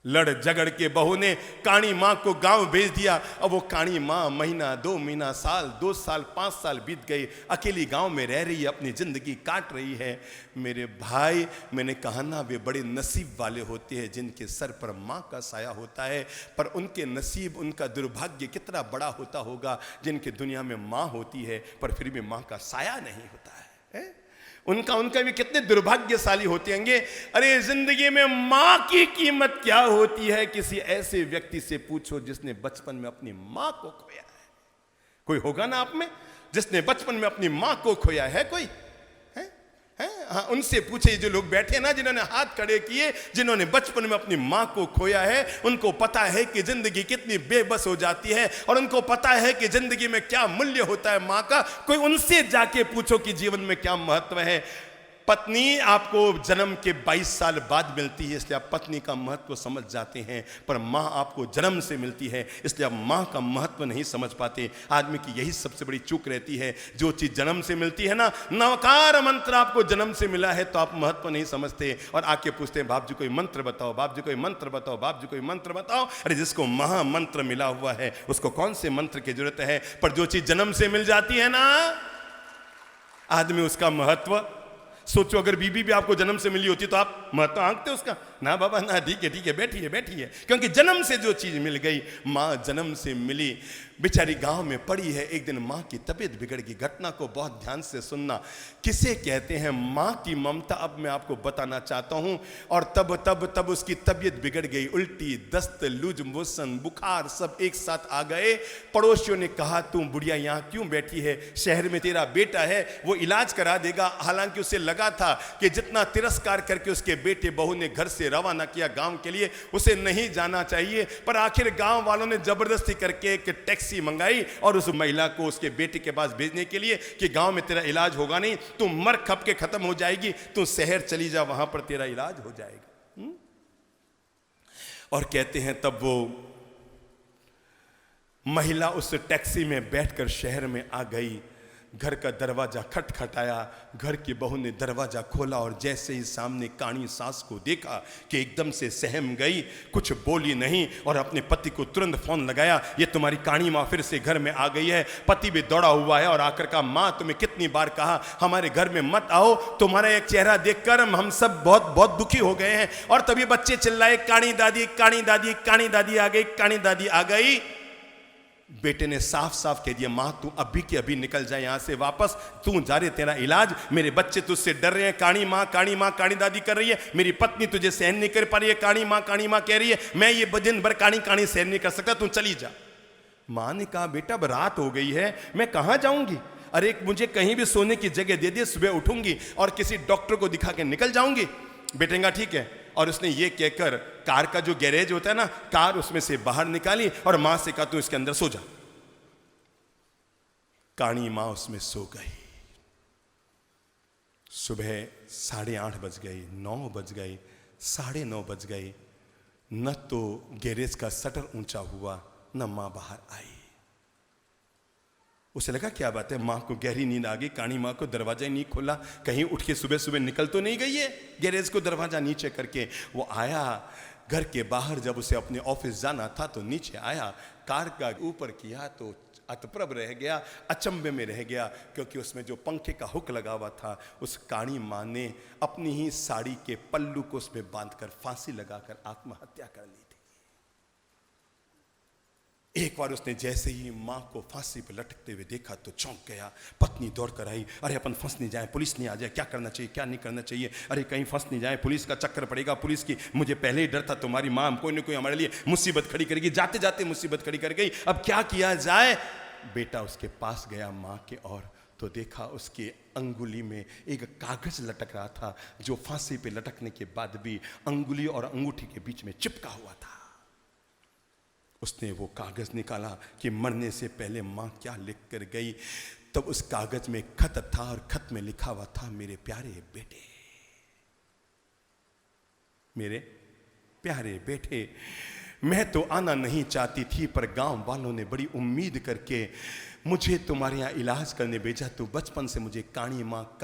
लड़ झगड़ के बहू ने काणी माँ को गांव भेज दिया। अब वो काणी माँ महीना 2 महीना साल 2 साल 5 साल बीत गए, अकेली गांव में रह रही है, अपनी जिंदगी काट रही है। मेरे भाई, मैंने कहा ना वे बड़े नसीब वाले होते हैं जिनके सर पर माँ का साया होता है, पर उनके नसीब उनका दुर्भाग्य कितना बड़ा होता होगा जिनके दुनिया में माँ होती है पर फिर भी माँ का साया नहीं होता है। उनका भी कितने दुर्भाग्यशाली होते होंगे। अरे जिंदगी में माँ की कीमत क्या होती है किसी ऐसे व्यक्ति से पूछो जिसने बचपन में अपनी माँ को खोया है। कोई होगा ना आप में जिसने बचपन में अपनी माँ को खोया है? कोई है? हाँ, उनसे पूछे जो लोग बैठे ना, जिन्होंने हाथ खड़े किए, जिन्होंने बचपन में अपनी माँ को खोया है, उनको पता है कि जिंदगी कितनी बेबस हो जाती है और उनको पता है कि जिंदगी में क्या मूल्य होता है माँ का। कोई उनसे जाके पूछो कि जीवन में क्या महत्व है। पत्नी आपको जन्म के 22 साल बाद मिलती है, इसलिए आप पत्नी का महत्व समझ जाते हैं, पर माँ आपको जन्म से मिलती है इसलिए आप माँ का महत्व नहीं समझ पाते। आदमी की यही सबसे बड़ी चूक रहती है, जो चीज़ जन्म से मिलती है ना, नवकार मंत्र आपको जन्म से मिला है तो आप महत्व नहीं समझते और आके पूछते हैं बाप जी कोई मंत्र बताओ, बाप जी कोई मंत्र बताओ, बाप जी कोई मंत्र बताओ। अरे जिसको महामंत्र मिला हुआ है उसको कौन से मंत्र की जरूरत है? पर जो चीज़ जन्म से मिल जाती है ना, आदमी उसका महत्व सोचो। अगर बीबी भी आपको जन्म से मिली होती तो आप महत्व आंकते उसका? ना बाबा ना, ठीक है बैठिए बैठिए, क्योंकि जन्म से जो चीज मिल गई, माँ जन्म से मिली। बेचारी गांव में पड़ी है, एक दिन माँ की तबीयत बिगड़ गई। घटना को बहुत ध्यान से सुनना, किसे कहते हैं माँ की ममता, अब मैं आपको बताना चाहता हूं। और तब उसकी तबीयत बिगड़ गई, उल्टी दस्त लूज मोशन बुखार सब एक साथ आ गए। पड़ोसियों ने कहा तू बुढ़िया यहाँ क्यों बैठी है, शहर में तेरा बेटा है वो इलाज करा देगा। हालांकि उसे लगा था कि जितना तिरस्कार करके उसके बेटे बहू ने घर से रवाना किया गांव के लिए, उसे नहीं जाना चाहिए, पर आखिर गांव वालों ने जबरदस्ती करके एक टैक्सी मंगाई और उस महिला को उसके बेटे के पास भेजने के लिए कि गांव में तेरा इलाज होगा नहीं, तू मर खप के खत्म हो जाएगी, तू शहर चली जा, वहां पर तेरा इलाज हो जाएगा। और कहते हैं तब वो महिला उस टैक्सी में बैठकर शहर में आ गई। घर का दरवाजा खटखटाया, घर की बहू ने दरवाजा खोला और जैसे ही सामने काणी सास को देखा कि एकदम से सहम गई, कुछ बोली नहीं और अपने पति को तुरंत फोन लगाया, ये तुम्हारी काणी माँ फिर से घर में आ गई है। पति भी दौड़ा हुआ है और आकर कहा माँ तुम्हें कितनी बार कहा हमारे घर में मत आओ, तुम्हारा एक चेहरा देखकर हम सब बहुत बहुत दुखी हो गए हैं। और तभी बच्चे चिल्लाए काणी दादी काणी दादी काणी दादी आ गई, काणी दादी आ गई। बेटे ने साफ साफ कह दिया माँ तू अभी के अभी निकल जाए यहां से वापस, तू जा रहे तेरा इलाज, मेरे बच्चे तुझसे डर रहे हैं, काणी माँ काणी दादी कर रही है, मेरी पत्नी तुझे सहन नहीं कर पा रही है, काणी माँ कह रही है, मैं ये दिन भर काणी सहन नहीं कर सकता, तू चली जा। माँ ने कहा बेटा अब रात हो गई है, मैं कहाँ जाऊंगी, अरे मुझे कहीं भी सोने की जगह दे दिए, सुबह उठूंगी और किसी डॉक्टर को दिखा के निकल जाऊंगी। बेटे का ठीक है। और उसने ये कहकर कार का जो गैरेज होता है ना, कार उसमें से बाहर निकाली और मां से कहा तू इसके अंदर सो जा। काणी मां उसमें सो गई। सुबह 8:30 बज गई, 9 बज गई, 9:30 बज गई, न तो गैरेज का शटर ऊंचा हुआ न मां बाहर आई। उसे लगा क्या बात है, माँ को गहरी नींद आ गई, काणी माँ को दरवाजा ही नहीं खोला, कहीं उठ के सुबह सुबह निकल तो नहीं गई है गैरेज को दरवाजा नीचे करके। वो आया घर के बाहर, जब उसे अपने ऑफिस जाना था तो नीचे आया, कार का ऊपर किया तो अतप्रभ रह गया, अचंभे में रह गया, क्योंकि उसमें जो पंखे का हुक लगा हुआ था उस काणी माँ ने अपनी ही साड़ी के पल्लू को उसमें बांधकर फांसी लगाकर आत्महत्या कर ली थी। एक बार उसने जैसे ही माँ को फांसी पर लटकते हुए देखा तो चौंक गया। पत्नी दौड़ कर आई, अरे अपन फंस नहीं जाए, पुलिस नहीं आ जाए, क्या करना चाहिए क्या नहीं करना चाहिए, अरे कहीं फंस नहीं जाए, पुलिस का चक्कर पड़ेगा, पुलिस की, मुझे पहले ही डर था तुम्हारी माँ कोई ना कोई हमारे लिए मुसीबत खड़ी करेगी, जाते जाते मुसीबत खड़ी कर गई, अब क्या किया जाए। बेटा उसके पास गया माँ के और तो देखा उसके अंगुली में एक कागज लटक रहा था, जो फांसी पे लटकने के बाद भी अंगुली और अंगूठी के बीच में चिपका हुआ था। उसने वो कागज निकाला कि मरने से पहले माँ क्या लिख कर गई। तब उस कागज में खत था और खत में लिखा हुआ था, मेरे प्यारे बेटे, मेरे प्यारे बेटे, मैं तो आना नहीं चाहती थी, पर गांव वालों ने बड़ी उम्मीद करके मुझे तुम्हारे यहाँ इलाज करने भेजा। तो बचपन से मुझे काणी माँ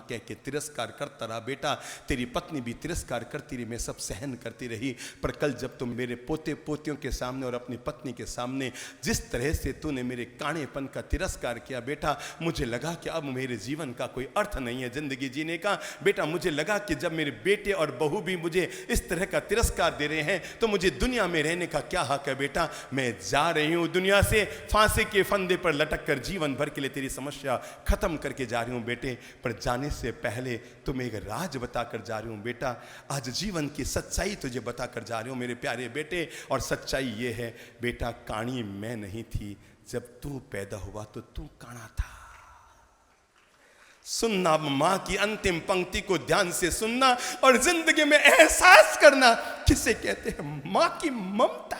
कह के तिरस्कार करता रहा। बेटा, तेरी पत्नी भी तिरस्कार करती रही, मैं सब सहन करती रही, पर कल जब तुम मेरे पोते पोतियों के सामने और अपनी पत्नी के सामने जिस तरह से तूने मेरे काणेपन का तिरस्कार किया बेटा, मुझे लगा कि अब मेरे जीवन का कोई अर्थ नहीं है जिंदगी जीने का। बेटा, मुझे लगा कि जब मेरे बेटे और बहू भी मुझे इस तरह का तिरस्कार दे रहे हैं तो मुझे दुनिया में रहने का क्या हक है। बेटा, मैं जा रही हूँ दुनिया से, फांसी के फंदे पर लटक कर जीवन भर के लिए तेरी समस्या खत्म करके जा रही हूं बेटे। पर जाने से पहले तुम्हें एक राज बताकर जा रही हूं बेटा। आज जीवन की सच्चाई तुझे बताकर जा रही हूं मेरे प्यारे बेटे। और सच्चाई ये है बेटा, काणी मैं नहीं थी, जब तू पैदा हुआ तो तू काणा था। सुनना मां की अंतिम पंक्ति को ध्यान से सुनना और जिंदगी में एहसास करना किसे कहते हैं मां की ममता,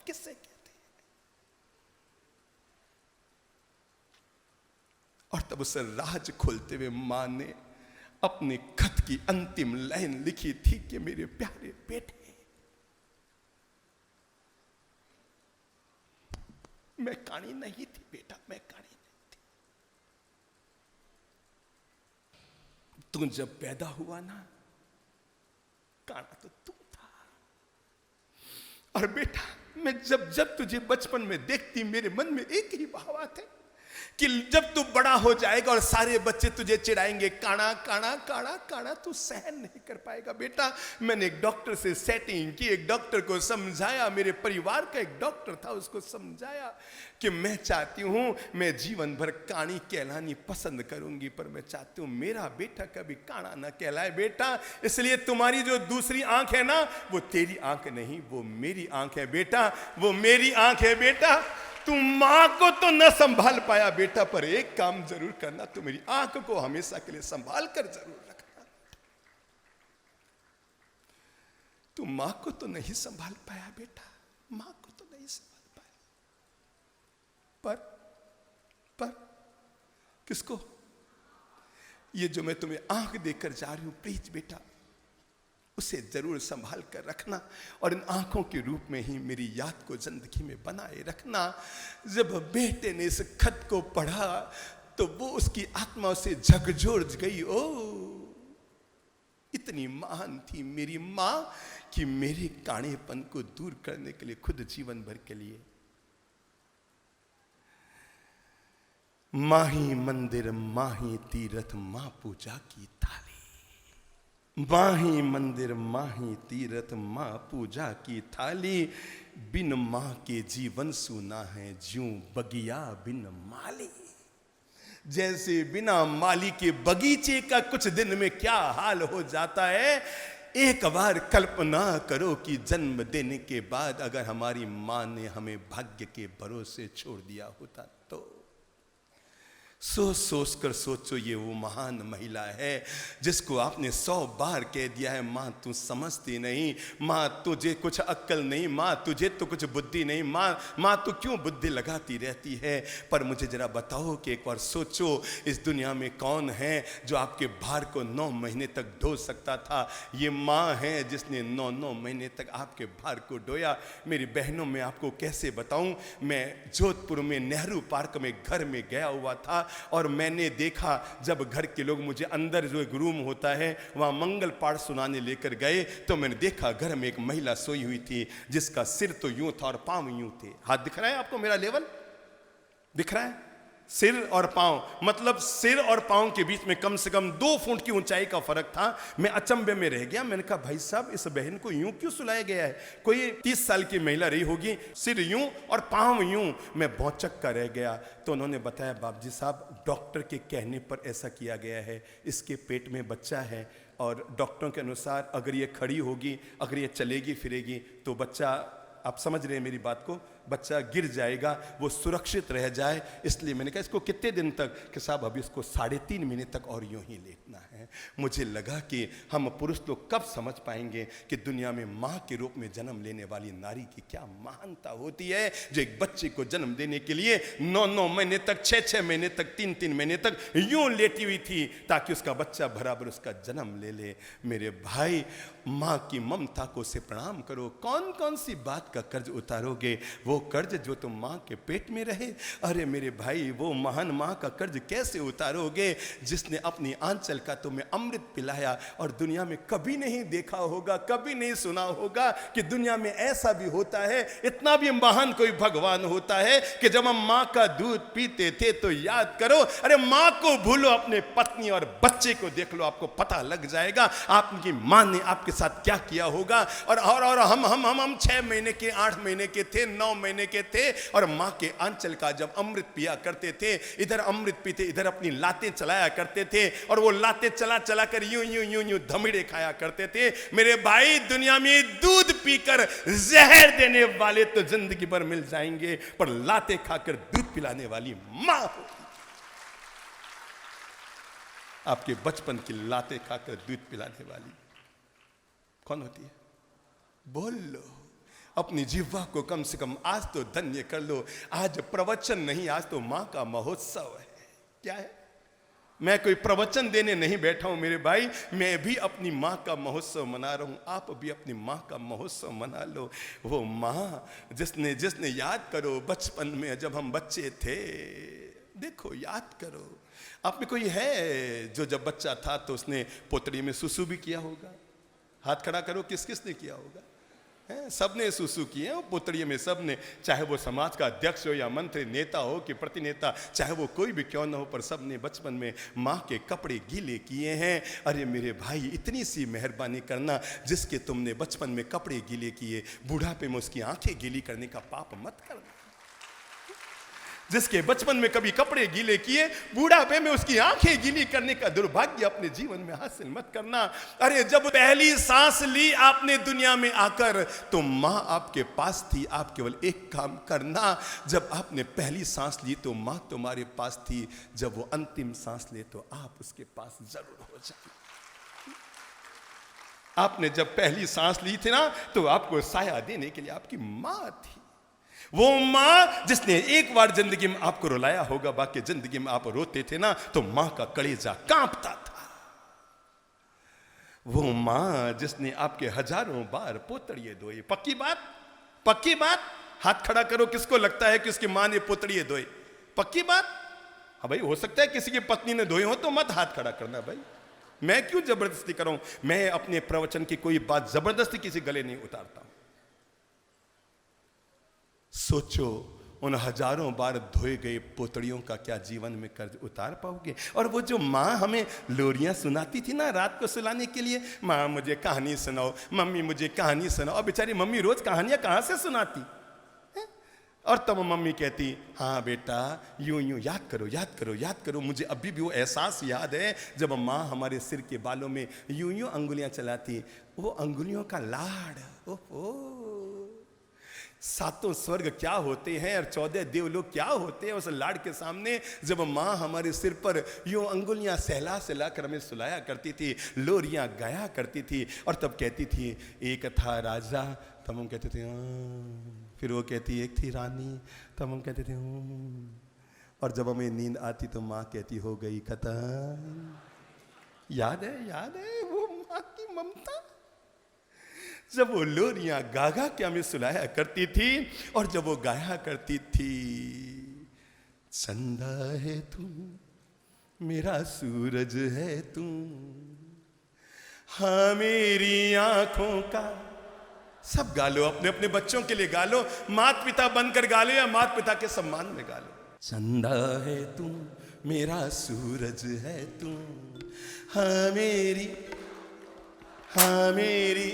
किसे कहते हैं। और तब उस राज खोलते हुए मां ने अपने खत की अंतिम लाइन लिखी थी कि मेरे प्यारे बेटे, मैं काणी नहीं थी बेटा, मैं काणी नहीं थी। तू जब पैदा हुआ ना, काणा तो तू था। और बेटा, मैं जब जब तुझे बचपन में देखती, मेरे मन में एक ही भाव आते कि जब तू बड़ा हो जाएगा और सारे बच्चे तुझे चिढ़ाएंगे, काणा काणा काणा काणा, तू सहन नहीं कर पाएगा। बेटा, मैंने एक डॉक्टर से सेटिंग की, एक डॉक्टर को समझाया, मेरे परिवार का एक डॉक्टर था, उसको समझाया कि मैं चाहती हूं मैं जीवन भर काणी कहलानी पसंद करूंगी, पर मैं चाहती हूं मेरा बेटा कभी काणा ना कहलाए। बेटा, इसलिए तुम्हारी जो दूसरी आंख है ना, वो तेरी आंख नहीं, वो मेरी आंख है बेटा, वो मेरी आंख है बेटा। तू मां को तो न संभाल पाया बेटा, पर एक काम जरूर करना, तू मेरी आंख को हमेशा के लिए संभाल कर जरूर रखना। तू मां को तो नहीं संभाल पाया बेटा, मां को तो नहीं संभाल पाया, पर किसको? ये जो मैं तुम्हें आंख देकर जा रही हूं, प्लीज बेटा, उसे जरूर संभाल कर रखना और इन आंखों के रूप में ही मेरी याद को जिंदगी में बनाए रखना। जब बेटे ने इस खत को पढ़ा तो वो उसकी आत्मा उसे झकझोर गई। ओ, इतनी महान थी मेरी मां कि मेरे काणेपन को दूर करने के लिए खुद जीवन भर के लिए माही मंदिर माही तीरथ मां पूजा की थाली, माही मंदिर माही तीरथ मां पूजा की थाली, बिन मां के जीवन सूना है ज्यों बगिया बिन माली। जैसे बिना माली के बगीचे का कुछ दिन में क्या हाल हो जाता है, एक बार कल्पना करो कि जन्म देने के बाद अगर हमारी मां ने हमें भाग्य के भरोसे छोड़ दिया होता तो। सोच कर सोचो, ये वो महान महिला है जिसको आपने 100 बार कह दिया है, माँ तू समझती नहीं, माँ तुझे कुछ अक्ल नहीं, माँ तुझे तो कुछ बुद्धि नहीं, माँ तू क्यों बुद्धि लगाती रहती है। पर मुझे जरा बताओ कि एक बार सोचो, इस दुनिया में कौन है जो आपके भार को 9 महीने तक ढो सकता था। ये माँ है जिसने 9 महीने तक आपके भार को ढोया। मेरी बहनों, मैं आपको कैसे बताऊं, मैं जोधपुर में नेहरू पार्क में घर में गया हुआ था और मैंने देखा जब घर के लोग मुझे अंदर जो एक रूम होता है वहां मंगल पाठ सुनाने लेकर गए तो मैंने देखा घर में एक महिला सोई हुई थी जिसका सिर तो यूं था और पांव यूं थे। हाथ दिख रहा है आपको, मेरा लेवल दिख रहा है? सिर और पांव, मतलब सिर और पांव के बीच में कम से कम 2 फुट की ऊंचाई का फर्क था। मैं अचंभे में रह गया। मैंने कहा भाई साहब, इस बहन को यूं क्यों सुलाया गया है? कोई 30 साल की महिला रही होगी, सिर यूं और पांव यूं। मैं भौचक का रह गया। तो उन्होंने बताया, बाबूजी साहब, डॉक्टर के कहने पर ऐसा किया गया है, इसके पेट में बच्चा है और डॉक्टरों के अनुसार अगर ये खड़ी होगी, अगर ये चलेगी फिरेगी तो बच्चा, आप समझ रहे हैं मेरी बात को, बच्चा गिर जाएगा, वो सुरक्षित रह जाए। इसलिए मैंने कहा इसको कितने दिन तक? कि साहब अभी इसको 3.5 महीने तक और यूं ही लेटना है। मुझे लगा कि हम पुरुष लोग कब समझ पाएंगे कि दुनिया में माँ के रूप में जन्म लेने वाली नारी की क्या महानता होती है, जो एक बच्चे को जन्म देने के लिए 9-9 महीने तक, 6-6 महीने तक, 3-3 महीने तक यूं लेटी हुई थी ताकि उसका बच्चा बराबर उसका जन्म ले ले। मेरे भाई, माँ की ममता को से प्रणाम करो। कौन कौन सी बात का कर्ज उतारोगे? वो कर्ज जो तुम माँ के पेट में रहे। अरे मेरे भाई, वो महान माँ का कर्ज कैसे उतारोगे जिसने अपनी आंचल का तुम्हें अमृत पिलाया और दुनिया में कभी नहीं देखा होगा, कभी नहीं सुना होगा कि दुनिया में ऐसा भी होता है। इतना भी महान कोई भगवान होता है कि जब हम माँ का दूध पीते थे तो याद करो, अरे माँ को भूलो, अपने पत्नी और बच्चे को देख लो, आपको पता लग जाएगा आपकी माँ ने आपके साथ क्या किया होगा। और हम 6 महीने के, 8 महीने के थे, 9 महीने के थे और माँ के आंचल का जब अमृत पिया करते थे, इधर अमृत पीते, इधर अपनी लातें चलाया करते थे और वो लातें चला चला कर यूं यूं यूं यूं धमिड़े खाया करते थे। मेरे भाई, दुनिया में दूध पीकर जहर देने वाले तो जिंदगी भर मिल जाएंगे, पर लातें खाकर दूध पिलाने वाली मां होती। आपके बचपन की लातें खाकर दूध पिलाने वाली कौन होती है? बोल लो। अपनी जिह्वा को कम से कम आज तो धन्य कर लो। आज प्रवचन नहीं, आज तो मां का महोत्सव है। क्या है? मैं कोई प्रवचन देने नहीं बैठा हूं मेरे भाई, मैं भी अपनी माँ का महोत्सव मना रहा हूं। आप भी अपनी माँ का महोत्सव मना लो। वो माँ जिसने याद करो बचपन में जब हम बच्चे थे, देखो याद करो, आप में कोई है जो जब बच्चा था तो उसने पोतड़ी में सुसु भी किया होगा? हाथ खड़ा करो, किस किसने किया होगा? सबने सुसु किए हैं पोतड़ी में, सबने, चाहे वो समाज का अध्यक्ष हो या मंत्री, नेता हो कि प्रतिनेता, चाहे वो कोई भी क्यों ना हो, पर सबने बचपन में माँ के कपड़े गीले किए हैं। अरे मेरे भाई, इतनी सी मेहरबानी करना, जिसके तुमने बचपन में कपड़े गीले किए, बुढ़ापे में उसकी आंखें गीली करने का पाप मत करना। जिसके बचपन में कभी कपड़े गीले किए, बूढ़ापे में उसकी आंखें गीली करने का दुर्भाग्य अपने जीवन में हासिल मत करना। अरे जब पहली सांस ली आपने दुनिया में आकर, तो माँ आपके पास थी। आप केवल एक काम करना, जब आपने पहली सांस ली तो माँ तुम्हारे पास थी, जब वो अंतिम सांस ले तो आप उसके पास जरूर हो जाए। आपने जब पहली सांस ली थी ना, तो आपको साया देने के लिए आपकी माँ थी। वो माँ जिसने एक बार जिंदगी में आपको रुलाया होगा, बाकी जिंदगी में आप रोते थे ना तो माँ का कलेजा कांपता था। वो माँ जिसने आपके हजारों बार पोतड़िए धोए। पक्की बात? पक्की बात? हाथ खड़ा करो, किसको लगता है कि उसकी माँ ने पोतड़िए धोए? पक्की बात? हाँ भाई, हो सकता है किसी की पत्नी ने धोए हो तो मत हाथ खड़ा करना भाई। मैं क्यों जबरदस्ती करूं? मैं अपने प्रवचन की कोई बात जबरदस्ती किसी गले नहीं उतारता हूं। सोचो, उन हजारों बार धोए गए पोतड़ियों का क्या जीवन में कर्ज उतार पाओगे? और वो जो माँ हमें लोरियां सुनाती थी ना रात को सुलाने के लिए, माँ मुझे कहानी सुनाओ, मम्मी मुझे कहानी सुनाओ, और बेचारी मम्मी रोज कहानियां कहाँ से सुनाती है? और तब मम्मी कहती, हाँ बेटा यूं यूं याद करो, याद करो, याद करो। मुझे अभी भी वो एहसास याद है जब माँ हमारे सिर के बालों में यूं यूं अंगुलियां चलाती। वो अंगुलियों का लाड़, ओहो, सातों स्वर्ग क्या होते हैं और 14 देवलोक क्या होते हैं उस लाड़ के सामने। जब माँ हमारे सिर पर यूं अंगुलियां सहला सहला कर हमें सुलाया करती थी, लोरियां गाया करती थी, और तब कहती थी एक था राजा, तब हम कहते थे फिर वो कहती एक थी रानी, तब हम कहते थे और जब हमें नींद आती तो माँ कहती हो गई खत्म। याद है वो माँ की ममता, जब वो लोरियां गा गा के हमें सुलाया करती थी। और जब वो गाया करती थी, चंदा है तू, मेरा सूरज है तू, हाँ मेरी आंखों का, सब गा लो, अपने अपने बच्चों के लिए गा लो, माता पिता बनकर गा लो या माता पिता के सम्मान में गा लो। चंदा है तू, मेरा सूरज है तू, हाँ मेरी, हाँ मेरी,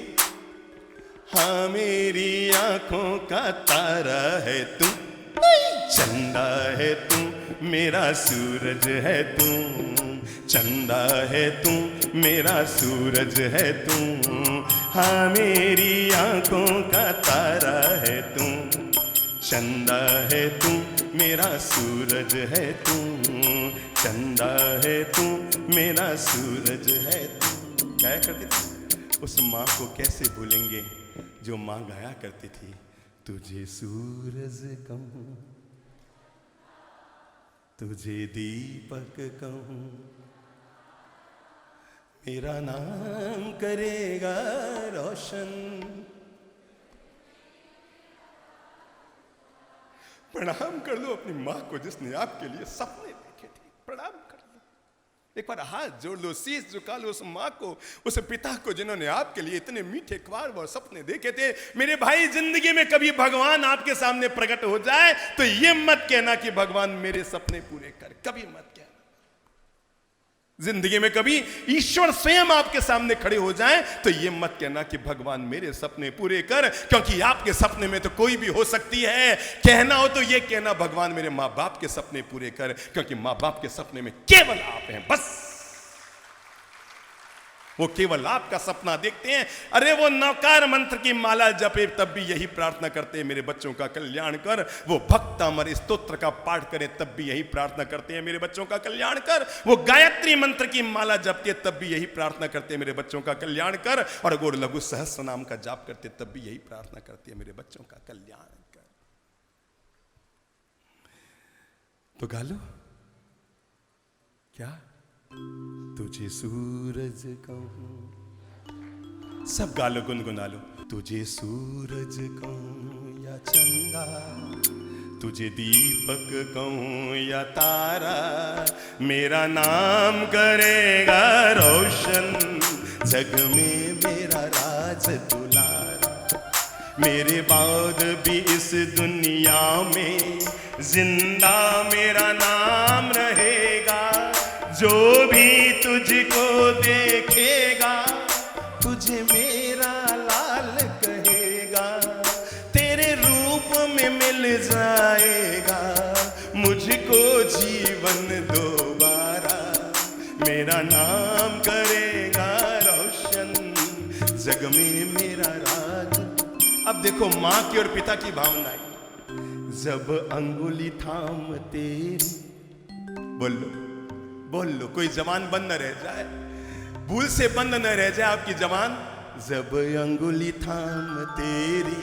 हाँ मेरी आंखों का तारा है तू, चंदा है तू, मेरा सूरज है तू, चंदा है तू, मेरा सूरज है तू, हाँ मेरी आंखों का तारा है तू। चंदा है तू, मेरा सूरज है तू, चंदा है तू, मेरा सूरज है तू। गाया करती थी। उस माँ को कैसे भूलेंगे जो माँ गाया करती थी, तुझे सूरज कहूं, तुझे दीपक कहूं, मेरा नाम करेगा रोशन। प्रणाम कर लो अपनी माँ को जिसने आपके लिए सपने देखे थे। प्रणाम कर लो, एक बार हाथ जोड़ लो, शीश झुका लो उस माँ को, उस पिता को जिन्होंने आपके लिए इतने मीठे ख्वाब और सपने देखे थे। मेरे भाई, जिंदगी में कभी भगवान आपके सामने प्रकट हो जाए तो ये मत कहना कि भगवान मेरे सपने पूरे कर, कभी मत कहना। जिंदगी में कभी ईश्वर स्वयं आपके सामने खड़े हो जाएं तो ये मत कहना कि भगवान मेरे सपने पूरे कर, क्योंकि आपके सपने में तो कोई भी हो सकती है। कहना हो तो ये कहना भगवान मेरे माँ बाप के सपने पूरे कर, क्योंकि माँ बाप के सपने में केवल आप हैं, बस वो केवल आपका सपना देखते हैं। अरे वो नौकार मंत्र की माला जपे तब भी यही प्रार्थना करते हैं, मेरे बच्चों का कल्याण कर। वो भक्तामर स्तोत्र का पाठ करें तब भी यही प्रार्थना करते हैं, मेरे बच्चों का कल्याण कर। वो गायत्री मंत्र की माला जपते तब भी यही प्रार्थना करते हैं, मेरे बच्चों का कल्याण कर। और वो लघु सहस्त्र नाम का जाप करते तब भी यही प्रार्थना करते हैं, मेरे बच्चों का कल्याण कर। तो गालो क्या, तुझे सूरज कहूं, सब गालो, गुनगुना लो। तुझे सूरज कहूं या चंदा, तुझे दीपक कहूं या तारा, मेरा नाम करेगा रोशन, जग में मेरा राज दुलारा। मेरे बाद भी इस दुनिया में जिंदा मेरा नाम रहेगा। जो भी तुझको देखेगा तुझे मेरा लाल कहेगा। तेरे रूप में मिल जाएगा मुझको जीवन दोबारा। मेरा नाम करेगा रोशन, जग में मेरा राज। अब देखो माँ की और पिता की भावनाएं। जब अंगुली थाम तेरी, बोल लो बोल लो, कोई जबान बंद न रह जाए, भूल से बंद न रह जाए आपकी जबान। जब अंगुली थाम तेरी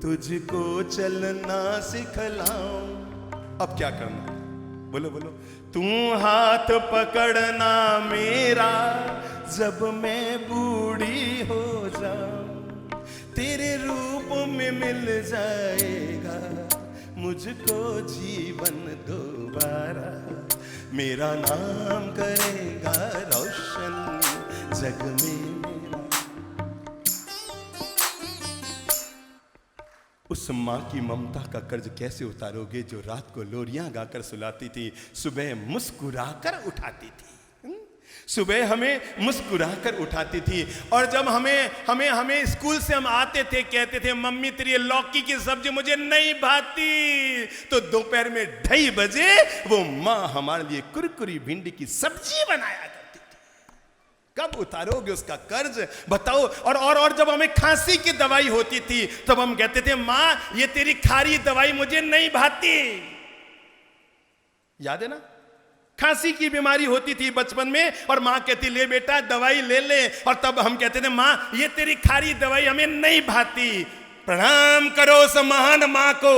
तुझको चलना सिखलाऊं। अब क्या करना, बोलो बोलो। तू हाथ पकड़ना मेरा जब मैं बूढ़ी हो जाऊं। तेरे रूप में मिल जाएगा मुझको जीवन दोबारा। मेरा नाम करेगा रोशन, जग में मेरा। उस माँ की ममता का कर्ज कैसे उतारोगे जो रात को लोरियां गाकर सुलाती थी, सुबह मुस्कुराकर उठाती थी। सुबह हमें मुस्कुराकर उठाती थी। और जब हमें स्कूल से हम आते थे, कहते थे मम्मी तेरी लौकी की सब्जी मुझे नहीं भाती, तो दोपहर में 2:30 बजे वो माँ हमारे लिए कुरकुरी भिंडी की सब्जी बनाया करती थी। कब उतारोगे उसका कर्ज, बताओ। और जब हमें खांसी की दवाई होती थी तब हम कहते थे माँ ये तेरी खारी दवाई मुझे नहीं भाती। याद है ना, खांसी की बीमारी होती थी बचपन में और माँ कहती ले बेटा दवाई ले ले, और तब हम कहते थे माँ ये तेरी खारी दवाई हमें नहीं भाती। प्रणाम करो उस महान माँ को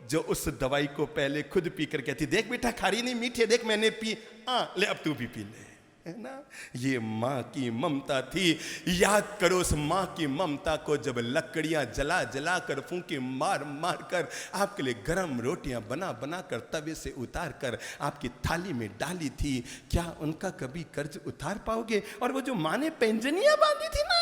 जो उस दवाई को पहले खुद पीकर कहती देख बेटा खारी नहीं मीठी, देख मैंने पी, ले अब तू भी पी ले, है ना। ये माँ की ममता थी। याद करो उस माँ की ममता को जब लकड़ियां जला जला कर, फूंके मार मार कर आपके लिए गरम रोटियां बना बना कर तवे से उतार कर आपकी थाली में डाली थी। क्या उनका कभी कर्ज उतार पाओगे? और वो जो माँ ने पैंजनियां बांधी थी ना,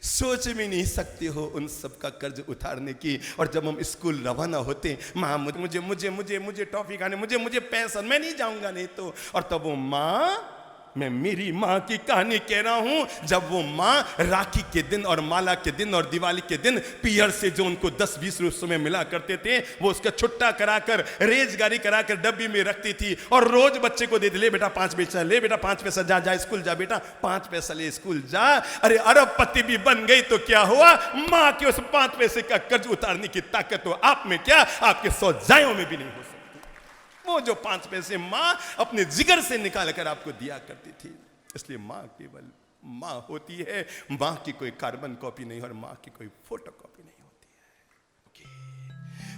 सोच भी नहीं सकते हो उन सब का कर्ज उतारने की। और जब हम स्कूल रवाना होते, माँ मुझे टॉफी खाने, मुझे पैसा, मैं नहीं जाऊंगा नहीं तो। और तब वो माँ मैं मेरी माँ की कहानी कह रहा हूं। जब वो माँ राखी के दिन और माला के दिन और दिवाली के दिन पियर से जो उनको 10-20 रुपये में मिला करते थे, वो उसका छुट्टा कराकर रेजगारी कराकर डब्बी में रखती थी और रोज बच्चे को देती, ले बेटा 5 पैसा, ले बेटा 5 पैसा, जा जा स्कूल जा बेटा, 5 पैसा ले स्कूल जा। अरे अरबपति भी बन गई तो क्या हुआ, माँ के उस 5 पैसे का कर्ज उतारने की ताकत तो आप में क्या, आपके 100 जायों में भी नहीं हो सकती। वो जो 5 पैसे माँ अपने जिगर से निकाल कर आपको दिया करती थी। इसलिए माँ केवल माँ होती है, माँ की कोई कार्बन कॉपी नहीं और माँ की कोई फोटो कॉपी नहीं होती है।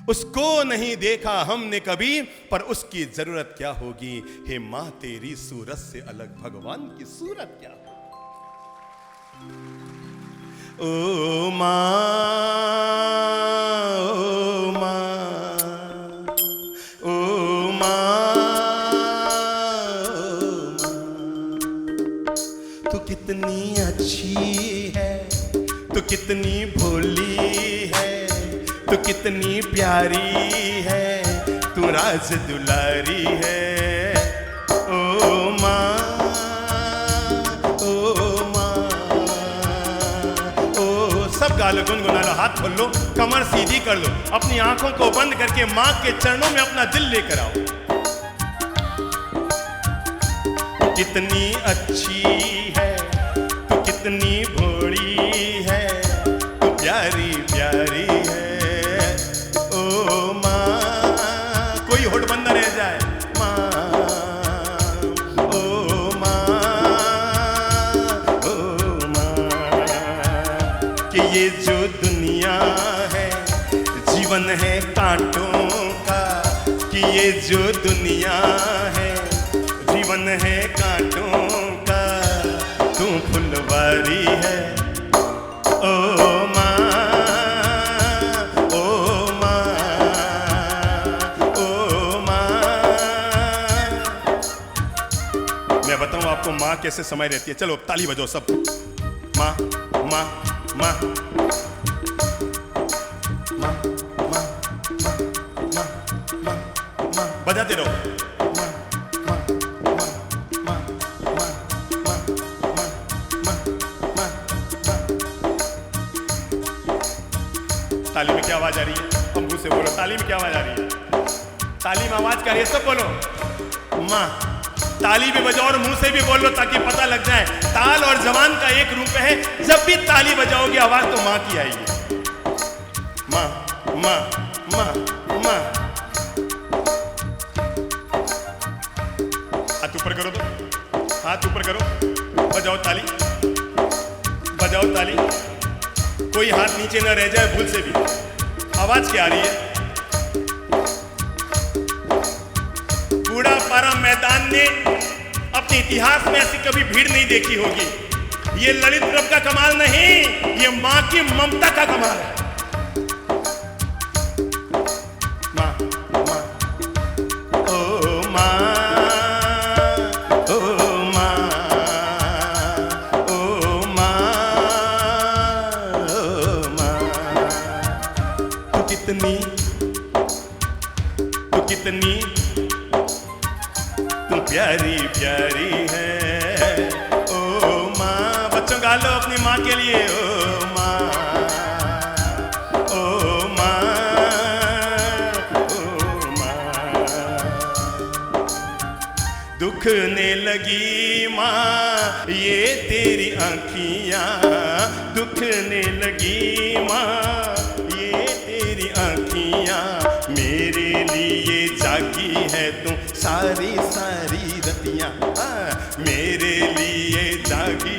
उसको नहीं देखा हमने कभी, पर उसकी जरूरत क्या होगी। हे माँ तेरी सूरत से अलग भगवान की सूरत क्या होगी। ओ माँ, ओ माँ, ओ माँ, तू कितनी अच्छी है, तू कितनी भोली है, तू कितनी प्यारी है, तू राज दुलारी है। ओ माँ, ओ माँ, ओ सब गा लो, गुनगुना लो, हाथ खोल लो, कमर सीधी कर लो, अपनी आंखों को बंद करके माँ के चरणों में अपना दिल लेकर आओ। कितनी अच्छी है, तू कितनी भोली है, तू प्यारी प्यारी है। ओ माँ, कोई होठ बंद न रह जाए। माँ, ओ माँ, ओ माँ, कि ये जो दुनिया है जीवन है कांटों का, कि ये जो दुनिया है जीवन है कांटों का, तू फुलवारी है। ओ माँ, ओ माँ, ओ माँ। मैं बताऊं आपको माँ कैसे समय रहती है। चलो ताली बजाओ सब। माँ, माँ, माँ, माँ, माँ, माँ, माँ, माँ, बजाते रहो। ताली में क्या आवाज आ रही है? हम मुंह से बोलो, ताली में क्या आवाज आ रही है? ताली में आवाज क्या आ रही है? सब बोलो। माँ, ताली भी बजाओ और मुंह से भी बोल लो ताकि पता लग जाए। ताल और जबान का एक रूप है, जब भी ताली बजाओगे आवाज तो माँ की आएगी। माँ, माँ, माँ, माँ। हाथ ऊपर करो, तो हाथ ऊपर करो, बजाओ ताली, बजाओ ताली। कोई हाथ नीचे न रह जाए भूल से भी। आवाज क्या आ रही है? बूढ़ा पारा मैदान ने अपने इतिहास में ऐसी कभी भीड़ नहीं देखी होगी। ये ललित द्रव का कमाल नहीं, ये मां की ममता का कमाल है। मां, मां, ओ मां, ओ मां, ओ मां, ओ मां। तू कितनी, तू कितनी प्यारी प्यारी है। ओ माँ, बच्चों गा लो अपनी माँ के लिए। ओ माँ, ओ माँ, ओ माँ। दुखने लगी माँ ये तेरी आँखियाँ, दुखने लगी माँ ये तेरी आँखियाँ, मेरे लिए जागी है तू सारी सारी रतियाँ, मेरे लिए जागी।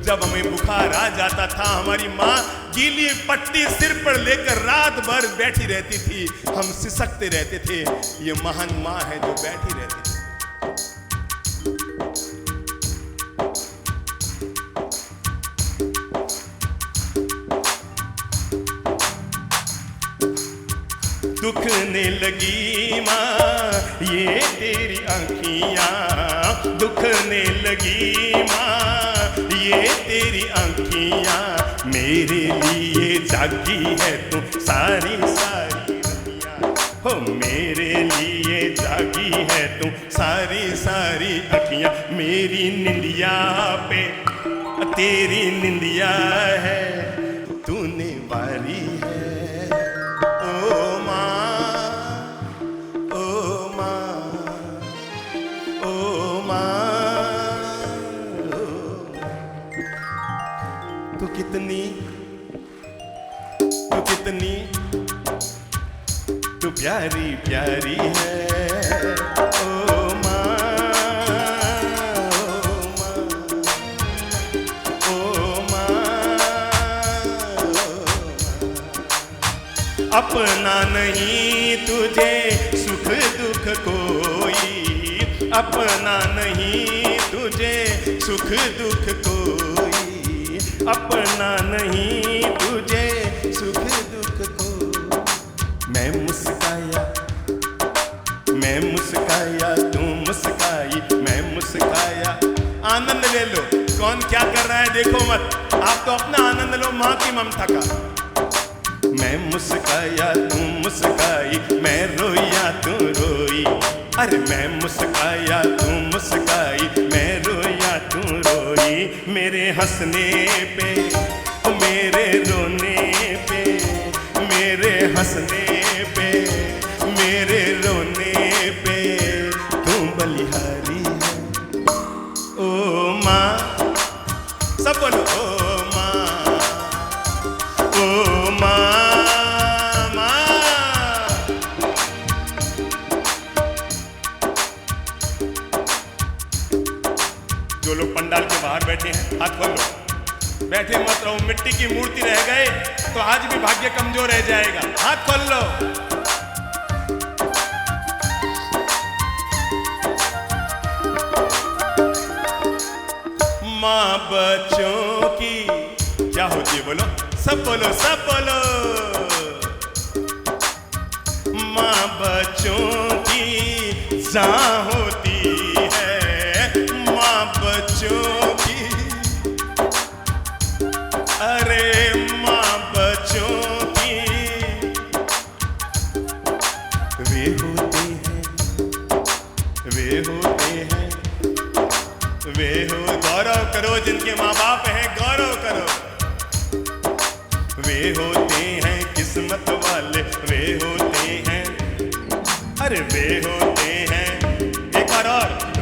जब हमें बुखार आ जाता था, हमारी माँ गीली पट्टी सिर पर लेकर रात भर बैठी रहती थी, हम सिसकते रहते थे। ये महान माँ है जो बैठी रहती थी। दुखने लगी माँ ये तेरी आँखियाँ, दुखने लगी माँ ये तेरी आँखियाँ, मेरे लिए जागी है तू सारी सारी रतियाँ, हो मेरे लिए जागी है तू सारी सारी अखियां मेरी निंदिया पे तेरी निंदिया है, तूने वारी है ओ माँ, ओ माँ, ओ माँ, तू कितनी, तू कितनी, तू प्यारी प्यारी है ओ माँ, ओ माँ, अपना नहीं तुझे सुख दुख कोई, अपना नहीं तुझे सुख दुख कोई, अपना नहीं तुझे सुख दुख कोई। मैं मुस्काया, मैं मुस्काया, तू मुस्काई, मैं मुस्काया। आनंद ले लो, कौन क्या कर रहा है देखो मत, आप तो अपना आनंद लो माँ की ममता का। मैं मुस्काया तू मुस्काई, मैं रोया तू रोई, अरे मैं मुस्काया तू मुस्काई, मैं रोया तू रोई। मेरे हंसने पे, मेरे रोने पे, मेरे हंसने पे, मेरे रोने पे तू बलिहारी है ओ माँ। सब बोलो ओ माँ, ओ माँ, माँ। जो लोग पंडाल के बाहर बैठे हैं हाथ खोल लो, बैठे मत रहो, मिट्टी की मूर्ति रह गए तो आज भी भाग्य कमजोर रह जाएगा, हाथ खोल लो। माँ बच्चों की क्या होती है बोलो, सब बोलो, सब बोलो। माँ बच्चों की जान होती है, माँ बच्चों की, अरे माँ बच्चों की वे होते हैं, वे होते हैं, वे हो। गौरव करो जिनके माँ बाप हैं, गौरव करो। वे होते हैं किस्मत वाले, वे होते हैं, अरे वे होते हैं, एक और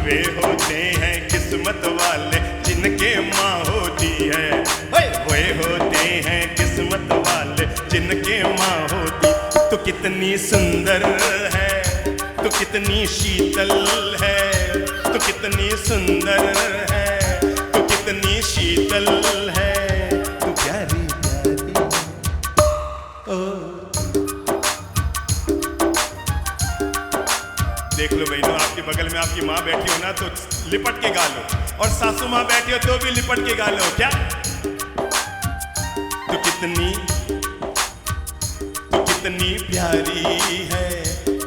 वे होते हैं किस्मत वाले जिनके माँ होती है, वे होते हैं किस्मत वाले जिनके माँ होती। तो कितनी सुंदर है, तो कितनी शीतल है, तो कितनी सुंदर है, तो कितनी शीतल है, तू प्यारी प्यारी ओ। देख लो बहनों, आपके बगल में आपकी माँ बैठी हो ना तो लिपट के गा लो, और सासू माँ बैठी हो तो भी लिपट के गा लो। क्या तो कितनी, तो कितनी प्यारी है,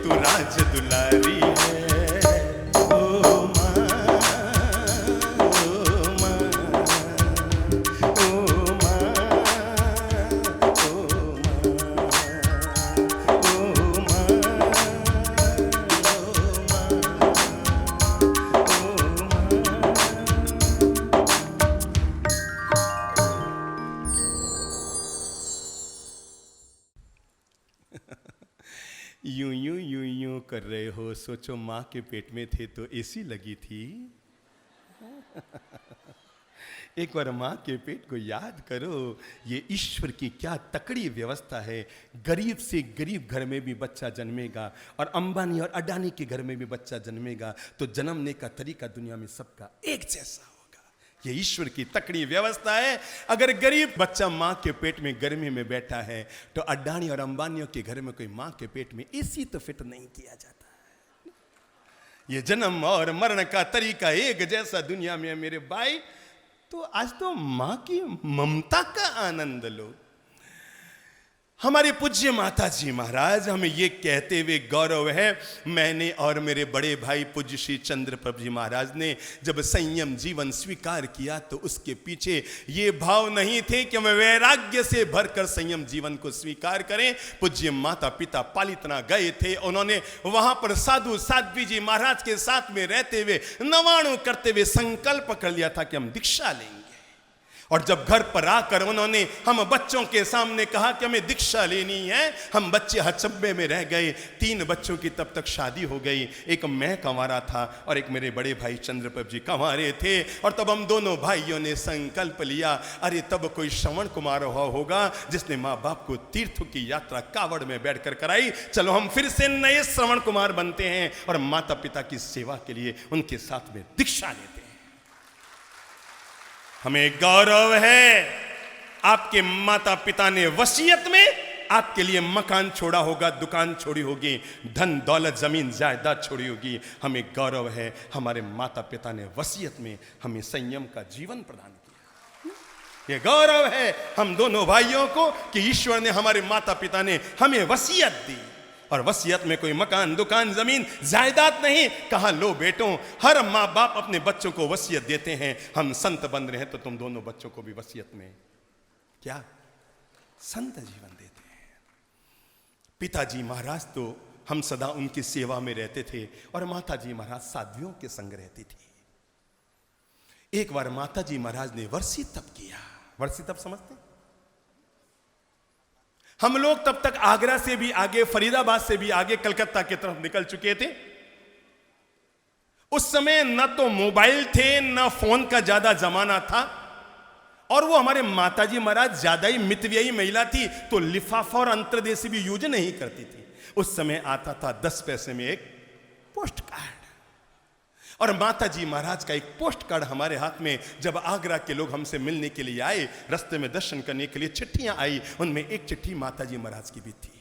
तू राज दुलारी है ओ माँ, ओ माँ, ओ माँ, ओ माँ, ओ माँ, यूं यूं यूं यूं कर रहे हो, सोचो माँ के पेट में थे तो एसी लगी थी। एक बार माँ के पेट को याद करो, ये ईश्वर की क्या तकड़ी व्यवस्था है। गरीब से गरीब घर में भी बच्चा जन्मेगा, और अंबानी और अडानी के घर में भी बच्चा जन्मेगा, तो जन्मने का तरीका दुनिया में सबका एक जैसा होगा। ये ईश्वर की तकड़ी व्यवस्था है। अगर गरीब बच्चा माँ के पेट में गर्मी में बैठा है, तो अडानी और अंबानियों के घर में कोई माँ के पेट में एसी तो फिट नहीं किया जाता है। ये जन्म और मरण का तरीका एक जैसा दुनिया में है मेरे भाई। तो आज तो माँ की ममता का आनंद लो। हमारे पूज्य माता जी महाराज हमें ये कहते हुए गौरव है, मैंने और मेरे बड़े भाई पूज्य श्री चंद्रप्रभ जी महाराज ने जब संयम जीवन स्वीकार किया तो उसके पीछे ये भाव नहीं थे कि हम वैराग्य से भरकर संयम जीवन को स्वीकार करें। पूज्य माता पिता पालितना गए थे, उन्होंने वहां पर साधु साध्वी जी महाराज के साथ में रहते हुए नवाणु करते हुए संकल्प कर लिया था कि हम दीक्षा लेंगे। और जब घर पर आकर उन्होंने हम बच्चों के सामने कहा कि हमें दीक्षा लेनी है, हम बच्चे हचब्बे में रह गए। 3 बच्चों की तब तक शादी हो गई, एक मैं कंवारा था और एक मेरे बड़े भाई चंद्रप्रभ जी कंवारे थे। और तब हम दोनों भाइयों ने संकल्प लिया, अरे तब कोई श्रवण कुमार हुआ होगा जिसने माँ बाप को तीर्थ की यात्रा कावड़ में बैठकर कराई, चलो हम फिर से नए श्रवण कुमार बनते हैं और माता पिता की सेवा के लिए उनके साथ में दीक्षा लेते हैं। हमें गौरव है, आपके माता पिता ने वसीयत में आपके लिए मकान छोड़ा होगा, दुकान छोड़ी होगी, धन दौलत जमीन जायदाद छोड़ी होगी। हमें गौरव है, हमारे माता पिता ने वसीयत में हमें संयम का जीवन प्रदान किया। ये गौरव है हम दोनों भाइयों को कि ईश्वर ने, हमारे माता पिता ने हमें वसीयत दी। और वसीयत में कोई मकान दुकान जमीन जायदाद नहीं, कहा लो बेटों, हर माँ बाप अपने बच्चों को वसीयत देते हैं। हम संत बन रहे हैं तो तुम दोनों बच्चों को भी वसीयत में क्या संत जीवन देते हैं। पिताजी महाराज तो हम सदा उनकी सेवा में रहते थे और माताजी महाराज साध्वियों के संग रहती थी। एक बार माताजी महाराज ने वर्षी तप किया। वर्षी तप समझते? हम लोग तब तक आगरा से भी आगे, फरीदाबाद से भी आगे कलकत्ता की तरफ निकल चुके थे। उस समय न तो मोबाइल थे न फोन का ज्यादा जमाना था, और वो हमारे माताजी महाराज ज्यादा ही मितव्ययी महिला थी तो लिफाफा और अंतर्देशी भी यूज नहीं करती थी। उस समय आता था 10 पैसे में एक पोस्ट कार्ड, और माताजी महाराज का एक पोस्ट कार्ड हमारे हाथ में। जब आगरा के लोग हमसे मिलने के लिए आए, रास्ते में दर्शन करने के लिए चिट्ठियां आई, उनमें एक चिट्ठी माताजी महाराज की भी थी।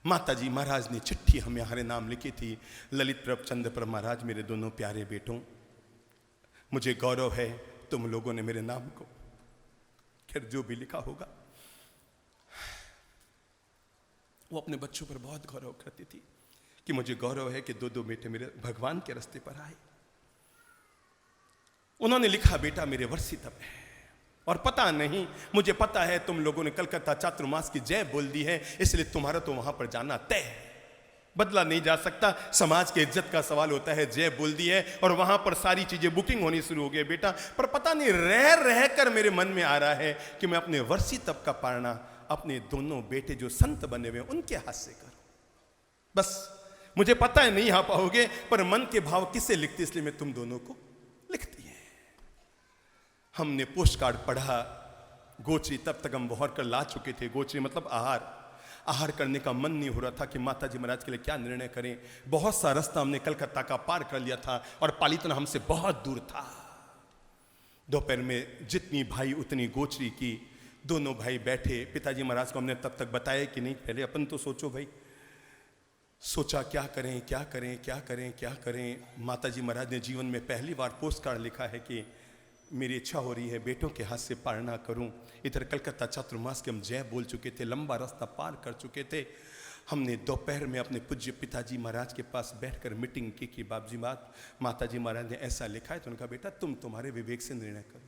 माताजी महाराज ने चिट्ठी हमें हमारे नाम लिखी थी, ललित प्रभ चंद्रप्रभ महाराज, मेरे दोनों प्यारे बेटों, मुझे गौरव है तुम लोगों ने मेरे नाम को, खैर जो भी लिखा होगा, वो अपने बच्चों पर बहुत गौरव करती थी कि मुझे गौरव है कि 2 बेटे मेरे भगवान के रास्ते पर आए। उन्होंने लिखा, बेटा मेरे वर्षी तप है और पता नहीं, मुझे पता है तुम लोगों ने कलकत्ता चातुर्मास की जय बोल दी है, इसलिए तुम्हारा तो वहां पर जाना तय है, बदला नहीं जा सकता। समाज के इज्जत का सवाल होता है, जय बोल दी है और वहां पर सारी चीजें बुकिंग होनी शुरू हो गई बेटा। पर पता नहीं रह रह कर मेरे मन में आ रहा है कि मैं अपने वर्षी तप का पालना अपने दोनों बेटे जो संत बने हुए उनके हाथ से करूं। बस मुझे पता है नहीं आ पाओगे, पर मन के भाव किससे लिखती, इसलिए मैं तुम दोनों को लिखती है। हमने पोस्ट कार्ड पढ़ा। गोचरी तब तक हम बहर कर ला चुके थे। गोचरी मतलब आहार करने का मन नहीं हो रहा था कि माताजी महाराज के लिए क्या निर्णय करें। बहुत सा रास्ता हमने कलकत्ता का पार कर लिया था और पालितना हमसे बहुत दूर था। दोपहर में जितनी भाई उतनी गोचरी की। दोनों भाई बैठे। पिताजी महाराज को हमने तब तक बताया कि नहीं, पहले अपन तो सोचो भाई। सोचा क्या करें क्या करें क्या करें क्या करें। माताजी महाराज ने जीवन में पहली बार पोस्ट कार्ड लिखा है कि मेरी इच्छा हो रही है बेटों के हाथ से पालना करूं। इधर कलकत्ता चातुर्मास के हम जय बोल चुके थे, लंबा रास्ता पार कर चुके थे। हमने दोपहर में अपने पूज्य पिताजी महाराज के पास बैठकर मीटिंग की कि बाबूजी माताजी महाराज ने ऐसा लिखा है। तो उनका बेटा तुम तुम्हारे विवेक से निर्णय करो।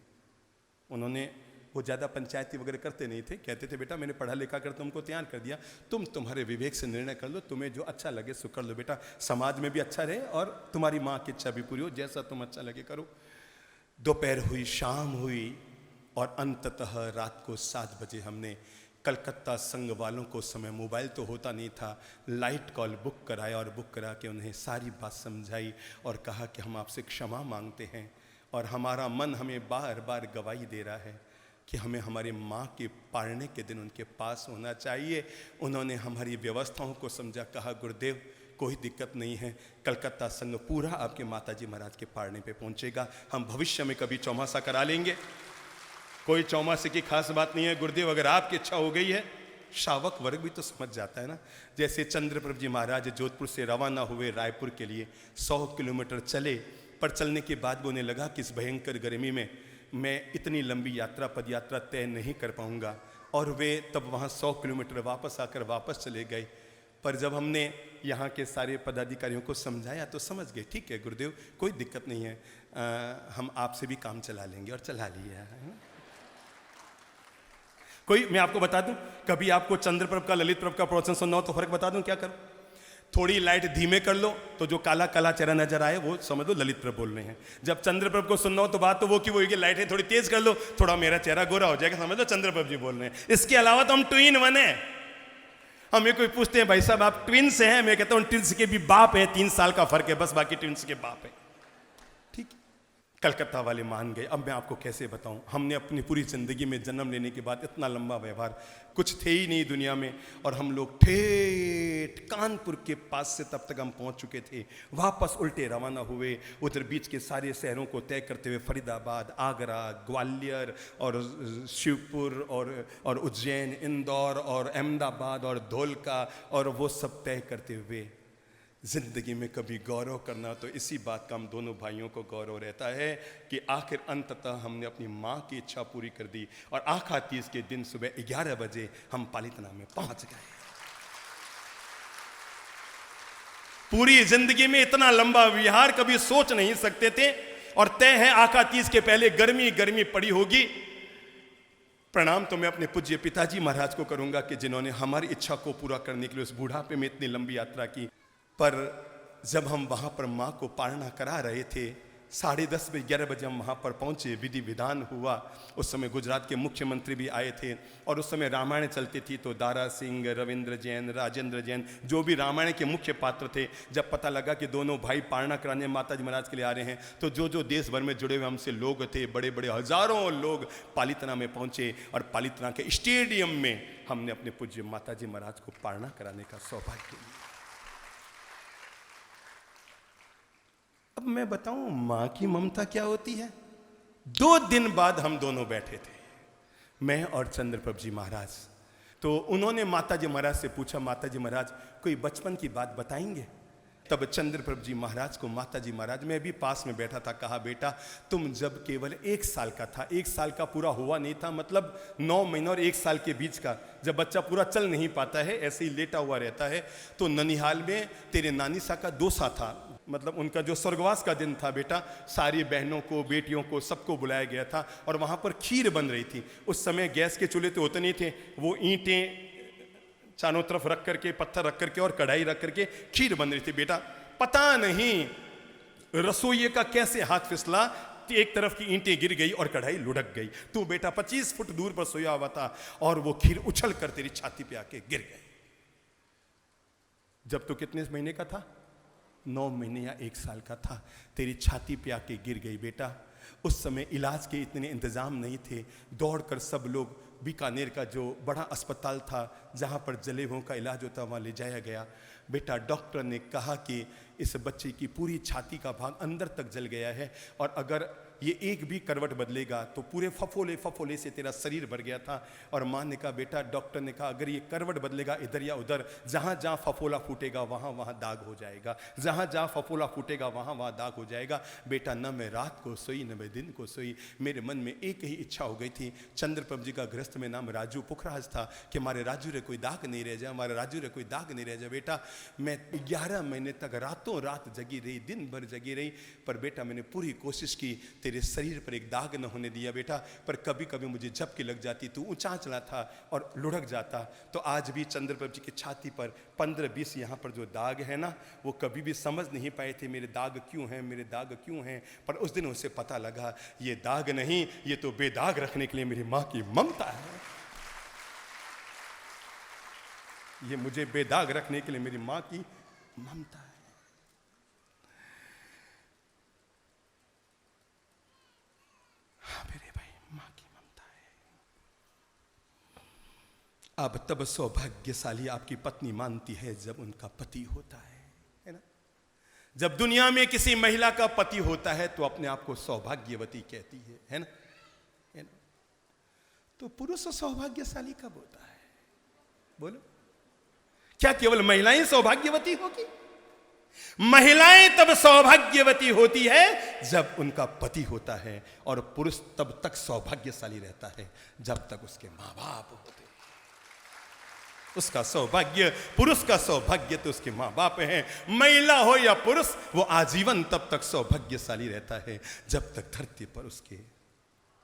उन्होंने वो ज़्यादा पंचायती वगैरह करते नहीं थे, कहते थे बेटा मैंने पढ़ा लिखा कर तुमको तैयार कर दिया, तुम तुम्हारे विवेक से निर्णय कर लो, तुम्हें जो अच्छा लगे सो कर लो बेटा, समाज में भी अच्छा रहे और तुम्हारी माँ की इच्छा भी पूरी हो, जैसा तुम अच्छा लगे करो। दोपहर हुई, शाम हुई और अंततः रात को 7 बजे हमने कलकत्ता संघ वालों को, समय मोबाइल तो होता नहीं था, लाइट कॉल बुक कराया और बुक करा के उन्हें सारी बात समझाई और कहा कि हम आपसे क्षमा मांगते हैं और हमारा मन हमें बार बार गवाही दे रहा है कि हमें हमारी माँ के पालने के दिन उनके पास होना चाहिए। उन्होंने हमारी व्यवस्थाओं को समझा, कहा गुरुदेव कोई दिक्कत नहीं है, कलकत्ता संघ पूरा आपके माताजी महाराज के पालने पे पहुंचेगा, हम भविष्य में कभी चौमासा करा लेंगे, कोई चौमासे की खास बात नहीं है गुरुदेव, अगर आपकी इच्छा हो गई है। शावक वर्ग भी तो समझ जाता है ना। जैसे चंद्रप्रभ जी महाराज जोधपुर से रवाना हुए रायपुर के लिए, 100 किलोमीटर चले, पर चलने के बाद उन्हें लगा कि इस भयंकर गर्मी में मैं इतनी लंबी यात्रा पद यात्रा तय नहीं कर पाऊंगा, और वे तब वहाँ 100 किलोमीटर वापस आकर वापस चले गए। पर जब हमने यहाँ के सारे पदाधिकारियों को समझाया तो समझ गए, ठीक है गुरुदेव कोई दिक्कत नहीं है, हम आपसे भी काम चला लेंगे, और चला लिया है। कोई, मैं आपको बता दूं, कभी आपको चंद्रप्रभ का ललित प्रभ का प्रवचन सुनना हो तो फर्क बता दूं क्या करो, थोड़ी लाइट धीमे कर लो तो जो काला काला चेहरा नजर आए वो समझ लो ललित प्रभ बोल रहे हैं। जब चंद्रप्रभ को सुनना हो तो बात तो वो की वो ये लाइट है थोड़ी तेज कर लो, थोड़ा मेरा चेहरा गोरा हो जाएगा, समझ लो चंद्रप्रभ जी बोल रहे हैं। इसके अलावा तो हम ट्विन वन है। हमें कोई पूछते हैं भाई साहब आप ट्विन्स हैं, मैं कहता हूं ट्विन्स के भी बाप है, 3 साल का फर्क है बस, बाकी ट्विन्स के बाप है। ठीक, कलकत्ता वाले मान गए। अब मैं आपको कैसे बताऊं, हमने अपनी पूरी जिंदगी में जन्म लेने के बाद इतना लंबा व्यवहार कुछ थे ही नहीं दुनिया में, और हम लोग ठेठ कानपुर के पास से तब तक हम पहुंच चुके थे। वापस उल्टे रवाना हुए, उधर बीच के सारे शहरों को तय करते हुए फरीदाबाद, आगरा, ग्वालियर और शिवपुर और उज्जैन, इंदौर और अहमदाबाद और धोलका, और वो सब तय करते हुए जिंदगी में कभी गौरव करना तो इसी बात का हम दोनों भाइयों को गौरव रहता है कि आखिर अंततः हमने अपनी माँ की इच्छा पूरी कर दी, और आखा तीज के दिन सुबह 11 बजे हम पालितना में पहुंच गए। पूरी जिंदगी में इतना लंबा विहार कभी सोच नहीं सकते थे, और तय है आखा तीज के पहले गर्मी गर्मी पड़ी होगी। प्रणाम तो मैं अपने पूज्य पिताजी महाराज को करूंगा कि जिन्होंने हमारी इच्छा को पूरा करने के लिए उस बुढ़ापे में इतनी लंबी यात्रा की। पर जब हम वहाँ पर माँ को पालना करा रहे थे, 10:30 बजे 11 बजे हम वहाँ पर पहुँचे, विधि विधान हुआ। उस समय गुजरात के मुख्यमंत्री भी आए थे, और उस समय रामायण चलती थी, तो दारा सिंह, रविंद्र जैन, राजेंद्र जैन, जो भी रामायण के मुख्य पात्र थे, जब पता लगा कि दोनों भाई पालना कराने माता जी महाराज के लिए आ रहे हैं, तो जो देश भर में जुड़े हुए हमसे लोग थे, बड़े बड़े हजारों लोग पालितना में पहुँचे, और पालितना के स्टेडियम में हमने अपने पूज्य माता जी महाराज को पालना कराने का सौभाग्य लिया। अब मैं बताऊं मां की ममता क्या होती है। 2 दिन बाद हम दोनों बैठे थे, मैं और चंद्रप्रभ जी महाराज। तो उन्होंने माता जी महाराज से पूछा, माता जी महाराज कोई बचपन की बात बताएंगे? तब चंद्रप्रभ जी महाराज को माता जी महाराज, मैं भी पास में बैठा था, कहा बेटा तुम जब केवल 1 साल का था, 1 साल का पूरा हुआ नहीं था, मतलब 9 महीने और 1 साल के बीच का, जब बच्चा पूरा चल नहीं पाता है, ऐसे ही लेटा हुआ रहता है, तो ननिहाल में तेरे नानी सा का दोसा था, मतलब उनका जो स्वर्गवास का दिन था बेटा, सारी बहनों को, बेटियों को, सबको बुलाया गया था, और वहाँ पर खीर बन रही थी। उस समय गैस के चूल्हे तो होते नहीं थे, वो ईंटें चारों तरफ रख करके, पत्थर रख करके और कढ़ाई रख करके खीर बन रही थी। बेटा पता नहीं रसोई का कैसे हाथ फिसला, एक तरफ की ईंटें गिर गई और कढ़ाई लुढ़क गई। तू बेटा 25 फुट दूर पर सोया हुआ था, और वो खीर उछल कर तेरी छाती पे आके गिर गई। जब तू कितने महीने का था? 9 महीने या 1 साल का था, तेरी छाती पे आके गिर गई बेटा। उस समय इलाज के इतने इंतजाम नहीं थे, दौड़कर सब लोग बीकानेर का जो बड़ा अस्पताल था जहाँ पर जलेबों का इलाज होता, वहाँ ले जाया गया। बेटा डॉक्टर ने कहा कि इस बच्चे की पूरी छाती का भाग अंदर तक जल गया है, और अगर ये एक भी करवट बदलेगा तो पूरे फफोले फफोले से तेरा शरीर भर गया था। और माँ ने कहा बेटा, डॉक्टर ने कहा अगर ये करवट बदलेगा इधर या उधर, जहाँ जहाँ फफोला फूटेगा वहाँ वहाँ दाग हो जाएगा, जहाँ जहाँ फफोला फूटेगा वहाँ वहाँ दाग हो जाएगा। बेटा न मैं रात को सोई न मैं दिन को सोई, मेरे मन में एक ही इच्छा हो गई थी, चंद्रप्रभ जी का गृहस्थ में नाम राजू पुखराज था, कि हमारे राजू रे कोई दाग नहीं रह जाए, हमारे राजू रे कोई दाग नहीं रह जाए। बेटा मैं 11 महीने तक रातों रात जगी रही, दिन भर जगी रही, पर बेटा मैंने पूरी कोशिश की तेरे शरीर पर एक दाग न होने दिया बेटा। पर कभी कभी मुझे झपकी लग जाती, तू ऊंचा चला था और लुढ़क जाता। तो आज भी चंद्रप्रभ जी की छाती पर 15-20 यहाँ पर जो दाग है ना, वो कभी भी समझ नहीं पाए थे मेरे दाग क्यों हैं, मेरे दाग क्यों हैं। पर उस दिन उसे पता लगा ये दाग नहीं, ये तो बेदाग रखने के लिए मेरी माँ की ममता है, ये मुझे बेदाग रखने के लिए मेरी माँ की ममता है। मेरे भाई मां की ममता है। अब तब सौभाग्यशाली आपकी पत्नी मानती है जब उनका पति होता है ना। जब दुनिया में किसी महिला का पति होता है तो अपने आप को सौभाग्यवती कहती है ना, है ना। तो पुरुष सौभाग्यशाली कब होता है? बोलो, क्या केवल महिलाएं सौभाग्यवती होगी? महिलाएं तब सौभाग्यवती होती है जब उनका पति होता है, और पुरुष तब तक सौभाग्यशाली रहता है जब तक उसके मां बाप होते हैं। उसका सौभाग्य, पुरुष का सौभाग्य तो उसके माँ बाप हैं। महिला हो या पुरुष, वो आजीवन तब तक सौभाग्यशाली रहता है जब तक धरती पर उसके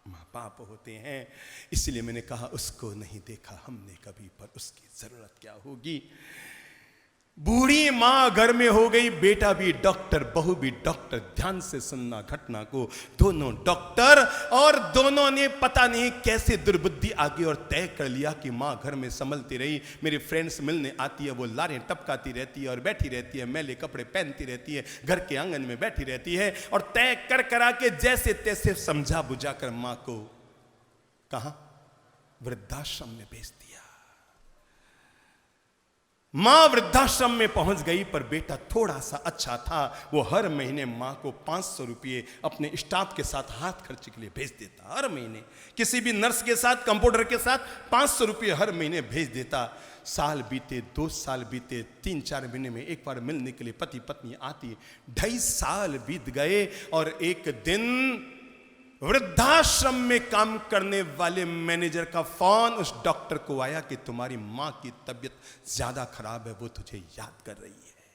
माँ बाप होते हैं। इसलिए मैंने कहा उसको नहीं देखा हमने कभी, पर उसकी जरूरत क्या होगी। बूढ़ी माँ घर में हो गई, बेटा भी डॉक्टर, बहू भी डॉक्टर। ध्यान से सुनना घटना को, दोनों डॉक्टर, और दोनों ने पता नहीं कैसे दुर्बुद्धि आगे और तय कर लिया कि माँ घर में संभलती रही। मेरे फ्रेंड्स मिलने आती है, वो लारें टपकाती रहती है और बैठी रहती है, मैले कपड़े पहनती रहती है, घर के आंगन में बैठी रहती है, और तय कर करा के जैसे तैसे समझा बुझा कर माँ को कहाँ, वृद्धाश्रम में भेज दिया। मां वृद्धाश्रम में पहुंच गई, पर बेटा थोड़ा सा अच्छा था, वो हर महीने मां को 500 रुपये अपने स्टाफ के साथ हाथ खर्च के लिए भेज देता। हर महीने किसी भी नर्स के साथ, कंपाउंडर के साथ 500 रुपये हर महीने भेज देता। साल बीते, 2 साल बीते, 3-4 महीने में एक बार मिलने के लिए पति पत्नी आती। 2.5 साल बीत गए, और एक दिन वृद्धाश्रम में काम करने वाले मैनेजर का फोन उस डॉक्टर को आया कि तुम्हारी मां की तबीयत ज्यादा खराब है, वो तुझे याद कर रही है।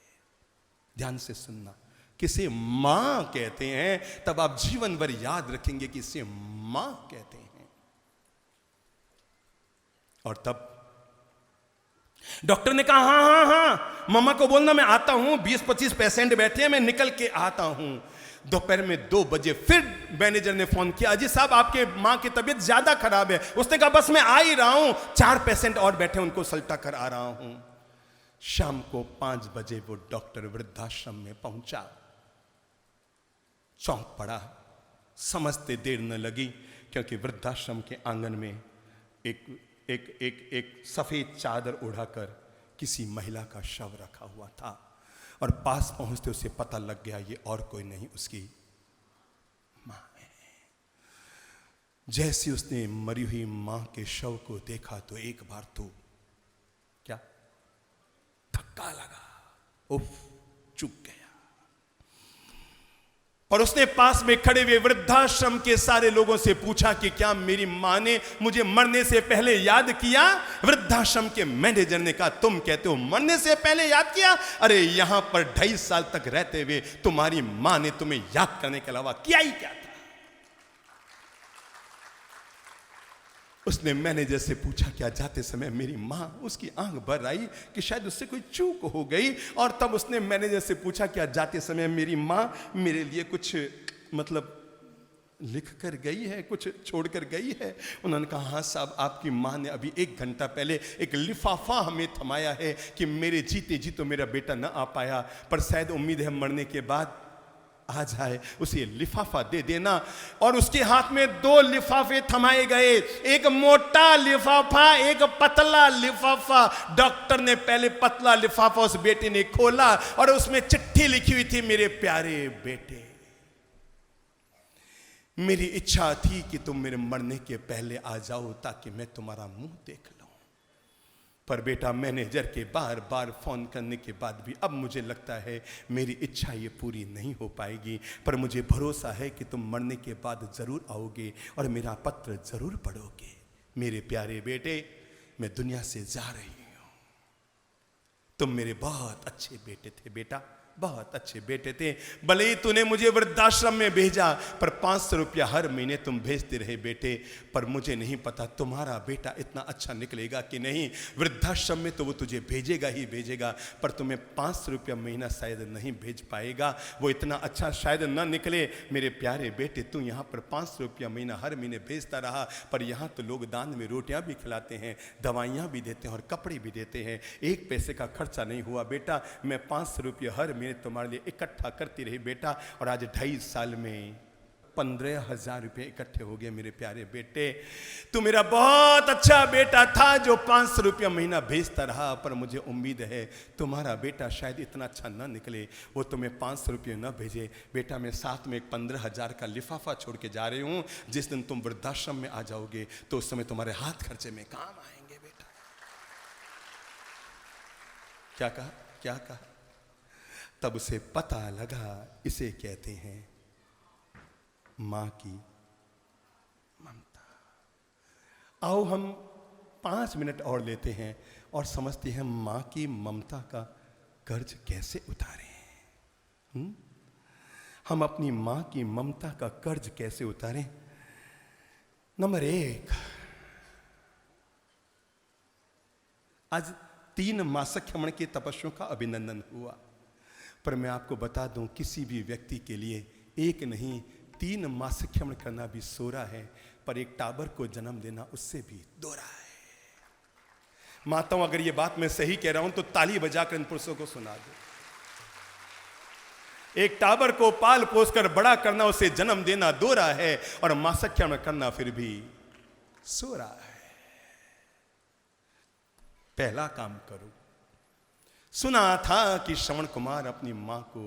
ध्यान से सुनना, किसे मां कहते हैं तब आप जीवन भर याद रखेंगे कि इसे मां कहते हैं। और तब डॉक्टर ने कहा हाँ हाँ हाँ, मम्मा को बोलना मैं आता हूं, 20-25 पेशेंट बैठे हैं, मैं निकल के आता हूं। दोपहर में 2 बजे फिर मैनेजर ने फोन किया, अजी साहब आपके मां की तबीयत ज्यादा खराब है। उसने कहा बस मैं आ ही रहा हूं, 4 पेशेंट और बैठे, उनको सल्टा कर आ रहा हूं। शाम को 5 बजे वो डॉक्टर वृद्धाश्रम में पहुंचा। चौंक पड़ा, समझते देर न लगी, क्योंकि वृद्धाश्रम के आंगन में एक सफेद चादर उड़ाकर किसी महिला का शव रखा हुआ था। और पास पहुंचते उसे पता लग गया ये और कोई नहीं, उसकी मां है। जैसे उसने मरी हुई मां के शव को देखा तो एक बार तो क्या धक्का लगा, उफ, चुप गया। और उसने पास में खड़े हुए वृद्धाश्रम के सारे लोगों से पूछा कि क्या मेरी मां ने मुझे मरने से पहले याद किया। वृद्धाश्रम के मैनेजर ने कहा तुम कहते हो मरने से पहले याद किया, अरे यहां पर 2.5 साल तक रहते हुए तुम्हारी मां ने तुम्हें याद करने के अलावा किया ही क्या था। उसने मैनेजर से पूछा क्या जाते समय मेरी मां, उसकी आंख भर आई कि शायद उससे कोई चूक हो गई। और तब उसने मैनेजर से पूछा क्या जाते समय मेरी मां मेरे लिए कुछ मतलब लिख कर गई है, कुछ छोड़ कर गई है। उन्होंने कहा हाँ साहब, आपकी मां ने अभी 1 घंटा पहले एक लिफाफा हमें थमाया है कि मेरे जीते जी तो मेरा बेटा न आ पाया, पर शायद उम्मीद है मरने के बाद आ जाए, उसे लिफाफा दे देना। और उसके हाथ में 2 लिफाफे थमाए गए, एक मोटा लिफाफा, एक पतला लिफाफा। डॉक्टर ने पहले पतला लिफाफा उस बेटे ने खोला और उसमें चिट्ठी लिखी हुई थी, मेरे प्यारे बेटे, मेरी इच्छा थी कि तुम मेरे मरने के पहले आ जाओ ताकि मैं तुम्हारा मुंह देख लूं, पर बेटा मैनेजर के बार बार फोन करने के बाद भी अब मुझे लगता है मेरी इच्छा ये पूरी नहीं हो पाएगी, पर मुझे भरोसा है कि तुम मरने के बाद जरूर आओगे और मेरा पत्र जरूर पढ़ोगे। मेरे प्यारे बेटे, मैं दुनिया से जा रही हूं, तुम मेरे बहुत अच्छे बेटे थे बेटा, बहुत अच्छे बेटे थे। भले ही तूने मुझे वृद्धाश्रम में भेजा, पर 500 रुपया हर महीने तुम भेजते रहे बेटे, पर मुझे नहीं पता तुम्हारा बेटा इतना अच्छा निकलेगा कि नहीं। वृद्धाश्रम में तो वो तुझे भेजेगा ही भेजेगा, पर तुम्हें 500 रुपया महीना शायद नहीं भेज पाएगा, वो इतना अच्छा शायद ना निकले। मेरे प्यारे बेटे, तू यहाँ पर 500 रुपया महीना हर महीने भेजता रहा, पर यहाँ तो लोग दान में रोटियाँ भी खिलाते हैं, दवाइयाँ भी देते हैं और कपड़े भी देते हैं, 1 पैसे का खर्चा नहीं हुआ बेटा। मैं 500 रुपया हर मैंने तुम्हारे लिए इकट्ठा करती रही बेटा, और आज 2.5 साल में 15,000 रुपये इकट्ठे हो गए। मेरे प्यारे बेटे, तू मेरा बहुत अच्छा बेटा था जो 500 रुपया महीना भेजता रहा, पर मुझे उम्मीद है तुम्हारा बेटा शायद इतना अच्छा ना निकले, वो तुम्हें 500 रुपये न भेजे। बेटा, मैं साथ में एक 15,000 का लिफाफा छोड़ के जा रही हूँ, जिस दिन तुम वृद्धाश्रम में आ जाओगे तो उस समय तुम्हारे हाथ खर्चे में काम आएंगे बेटा। क्या कहा, क्या कहा? तब उसे पता लगा इसे कहते हैं मां की ममता। आओ हम 5 मिनट और लेते हैं और समझते हैं माँ की ममता का कर्ज कैसे उतारें। हम अपनी माँ की ममता का कर्ज कैसे उतारें। नंबर 1, आज 3 मासख्यमण के तपस्वियों का अभिनंदन हुआ, पर मैं आपको बता दूं किसी भी व्यक्ति के लिए 1 नहीं 3 मासख्यमण करना भी सोरा है, पर एक टाबर को जन्म देना उससे भी दोहरा है। माताओं, अगर ये बात मैं सही कह रहा हूं तो ताली बजाकर इन पुरुषों को सुना दो। एक टाबर को पाल पोस कर बड़ा करना, उसे जन्म देना दोहरा है, और मासख्यमण करना फिर भी सोरा है। पहला काम करो। सुना था कि श्रवण कुमार अपनी मां को,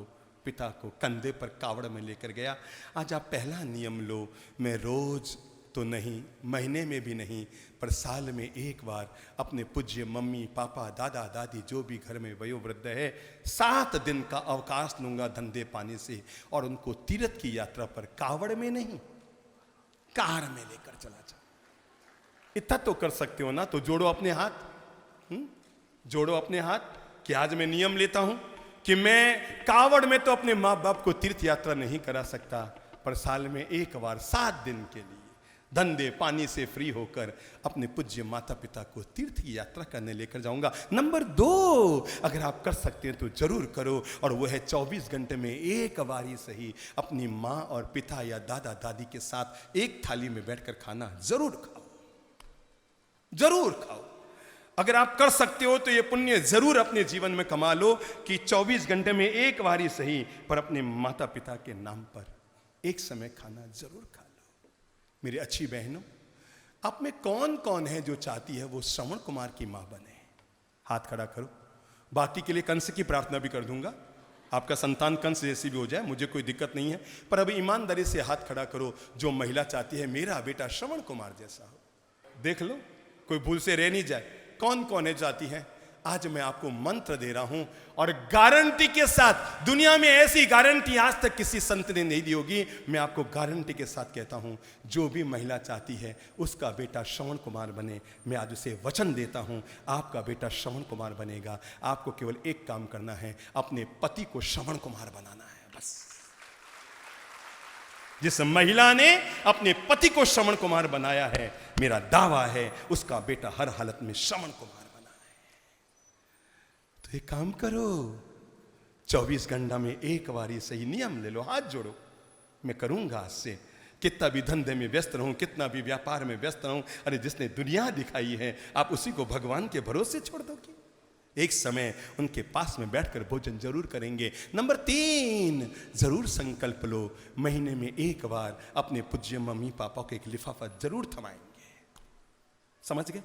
पिता को कंधे पर कावड़ में लेकर गया। आज आप पहला नियम लो। मैं रोज तो नहीं, महीने में भी नहीं, पर साल में 1 बार अपने पूज्य मम्मी पापा दादा दादी जो भी घर में वयोवृद्ध है 7 दिन का अवकाश लूंगा धंधे पानी से, और उनको तीर्थ की यात्रा पर कावड़ में नहीं कार में लेकर चला जाऊं। इतना तो कर सकते हो ना, तो जोड़ो अपने हाथ। जोड़ो अपने हाथ कि आज मैं नियम लेता हूं कि मैं कावड़ में तो अपने माँ बाप को तीर्थ यात्रा नहीं करा सकता, पर साल में 1 बार 7 दिन के लिए धंधे पानी से फ्री होकर अपने पूज्य माता पिता को तीर्थ की यात्रा करने लेकर जाऊंगा। नंबर 2, अगर आप कर सकते हैं तो जरूर करो, और वो है 24 घंटे में 1 बार ही सही अपनी माँ और पिता या दादा दादी के साथ एक थाली में बैठकर खाना जरूर खाओ, जरूर खाओ। अगर आप कर सकते हो तो ये पुण्य जरूर अपने जीवन में कमा लो कि 24 घंटे में 1 बार ही सही, पर अपने माता पिता के नाम पर एक समय खाना जरूर खा लो। मेरी अच्छी बहनों, आप में कौन कौन है जो चाहती है वो श्रवण कुमार की मां बने? हाथ खड़ा करो। बाकी के लिए कंस की प्रार्थना भी कर दूंगा, आपका संतान कंस जैसी भी हो जाए, मुझे कोई दिक्कत नहीं है, पर अभी ईमानदारी से हाथ खड़ा करो जो महिला चाहती है मेरा बेटा श्रवण कुमार जैसा हो। देख लो कोई भूल से रह नहीं जाए। कौन कौन है जाती है? आज मैं आपको मंत्र दे रहा हूं, और गारंटी के साथ, दुनिया में ऐसी गारंटी आज तक किसी संत ने नहीं दी होगी, मैं आपको गारंटी के साथ कहता हूं, जो भी महिला चाहती है उसका बेटा श्रवण कुमार बने, मैं आज उसे वचन देता हूं आपका बेटा श्रवण कुमार बनेगा। आपको केवल एक काम करना है, अपने पति को श्रवण कुमार बनाना है, बस। जिस महिला ने अपने पति को श्रवण कुमार बनाया है, मेरा दावा है उसका बेटा हर हालत में श्रवण कुमार बना है। तो एक काम करो, 24 घंटा में 1 बार ही सही नियम ले लो। हाथ जोड़ो, मैं करूंगा आज से। कितना भी धंधे में व्यस्त रहूं, कितना भी व्यापार में व्यस्त रहूं, अरे जिसने दुनिया दिखाई है आप उसी को भगवान के भरोसे छोड़ दोगे। एक समय उनके पास में बैठकर भोजन जरूर करेंगे। नंबर 3, जरूर संकल्प लो, महीने में 1 बार अपने पूज्य मम्मी पापा को एक लिफाफा जरूर थमाएंगे। समझ गए?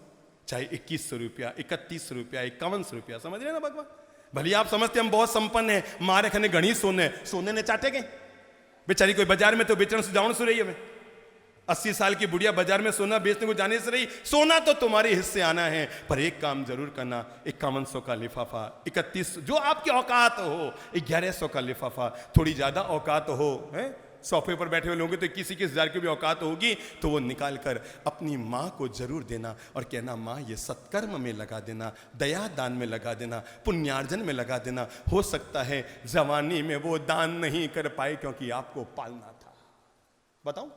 चाहे 2100 रुपया, 3100 रुपया, 5100 रुपया, समझ रहे ना भगवान? भले आप समझते हम बहुत संपन्न है, मारे खने गणी सोने ने चाटे गए बेचारी। कोई बाजार में तो बेचने से जाऊन सो रही है। मैं 80 साल की बुढ़िया बाजार में सोना बेचने को जाने से रही। सोना तो तुम्हारे हिस्से आना है, पर एक काम जरूर करना, 5100 का लिफाफा, 31 जो आपकी औकात हो, 1100 का लिफाफा, थोड़ी ज्यादा औकात हो, है सोफे पर बैठे हुए लोगों तो 21,000 की भी औकात होगी, तो वो निकाल कर अपनी माँ को जरूर देना और कहना माँ ये सत्कर्म में लगा देना, दया दान में लगा देना, पुण्यार्जन में लगा देना। हो सकता है जवानी में वो दान नहीं कर पाए क्योंकि आपको पालना था। बताओ,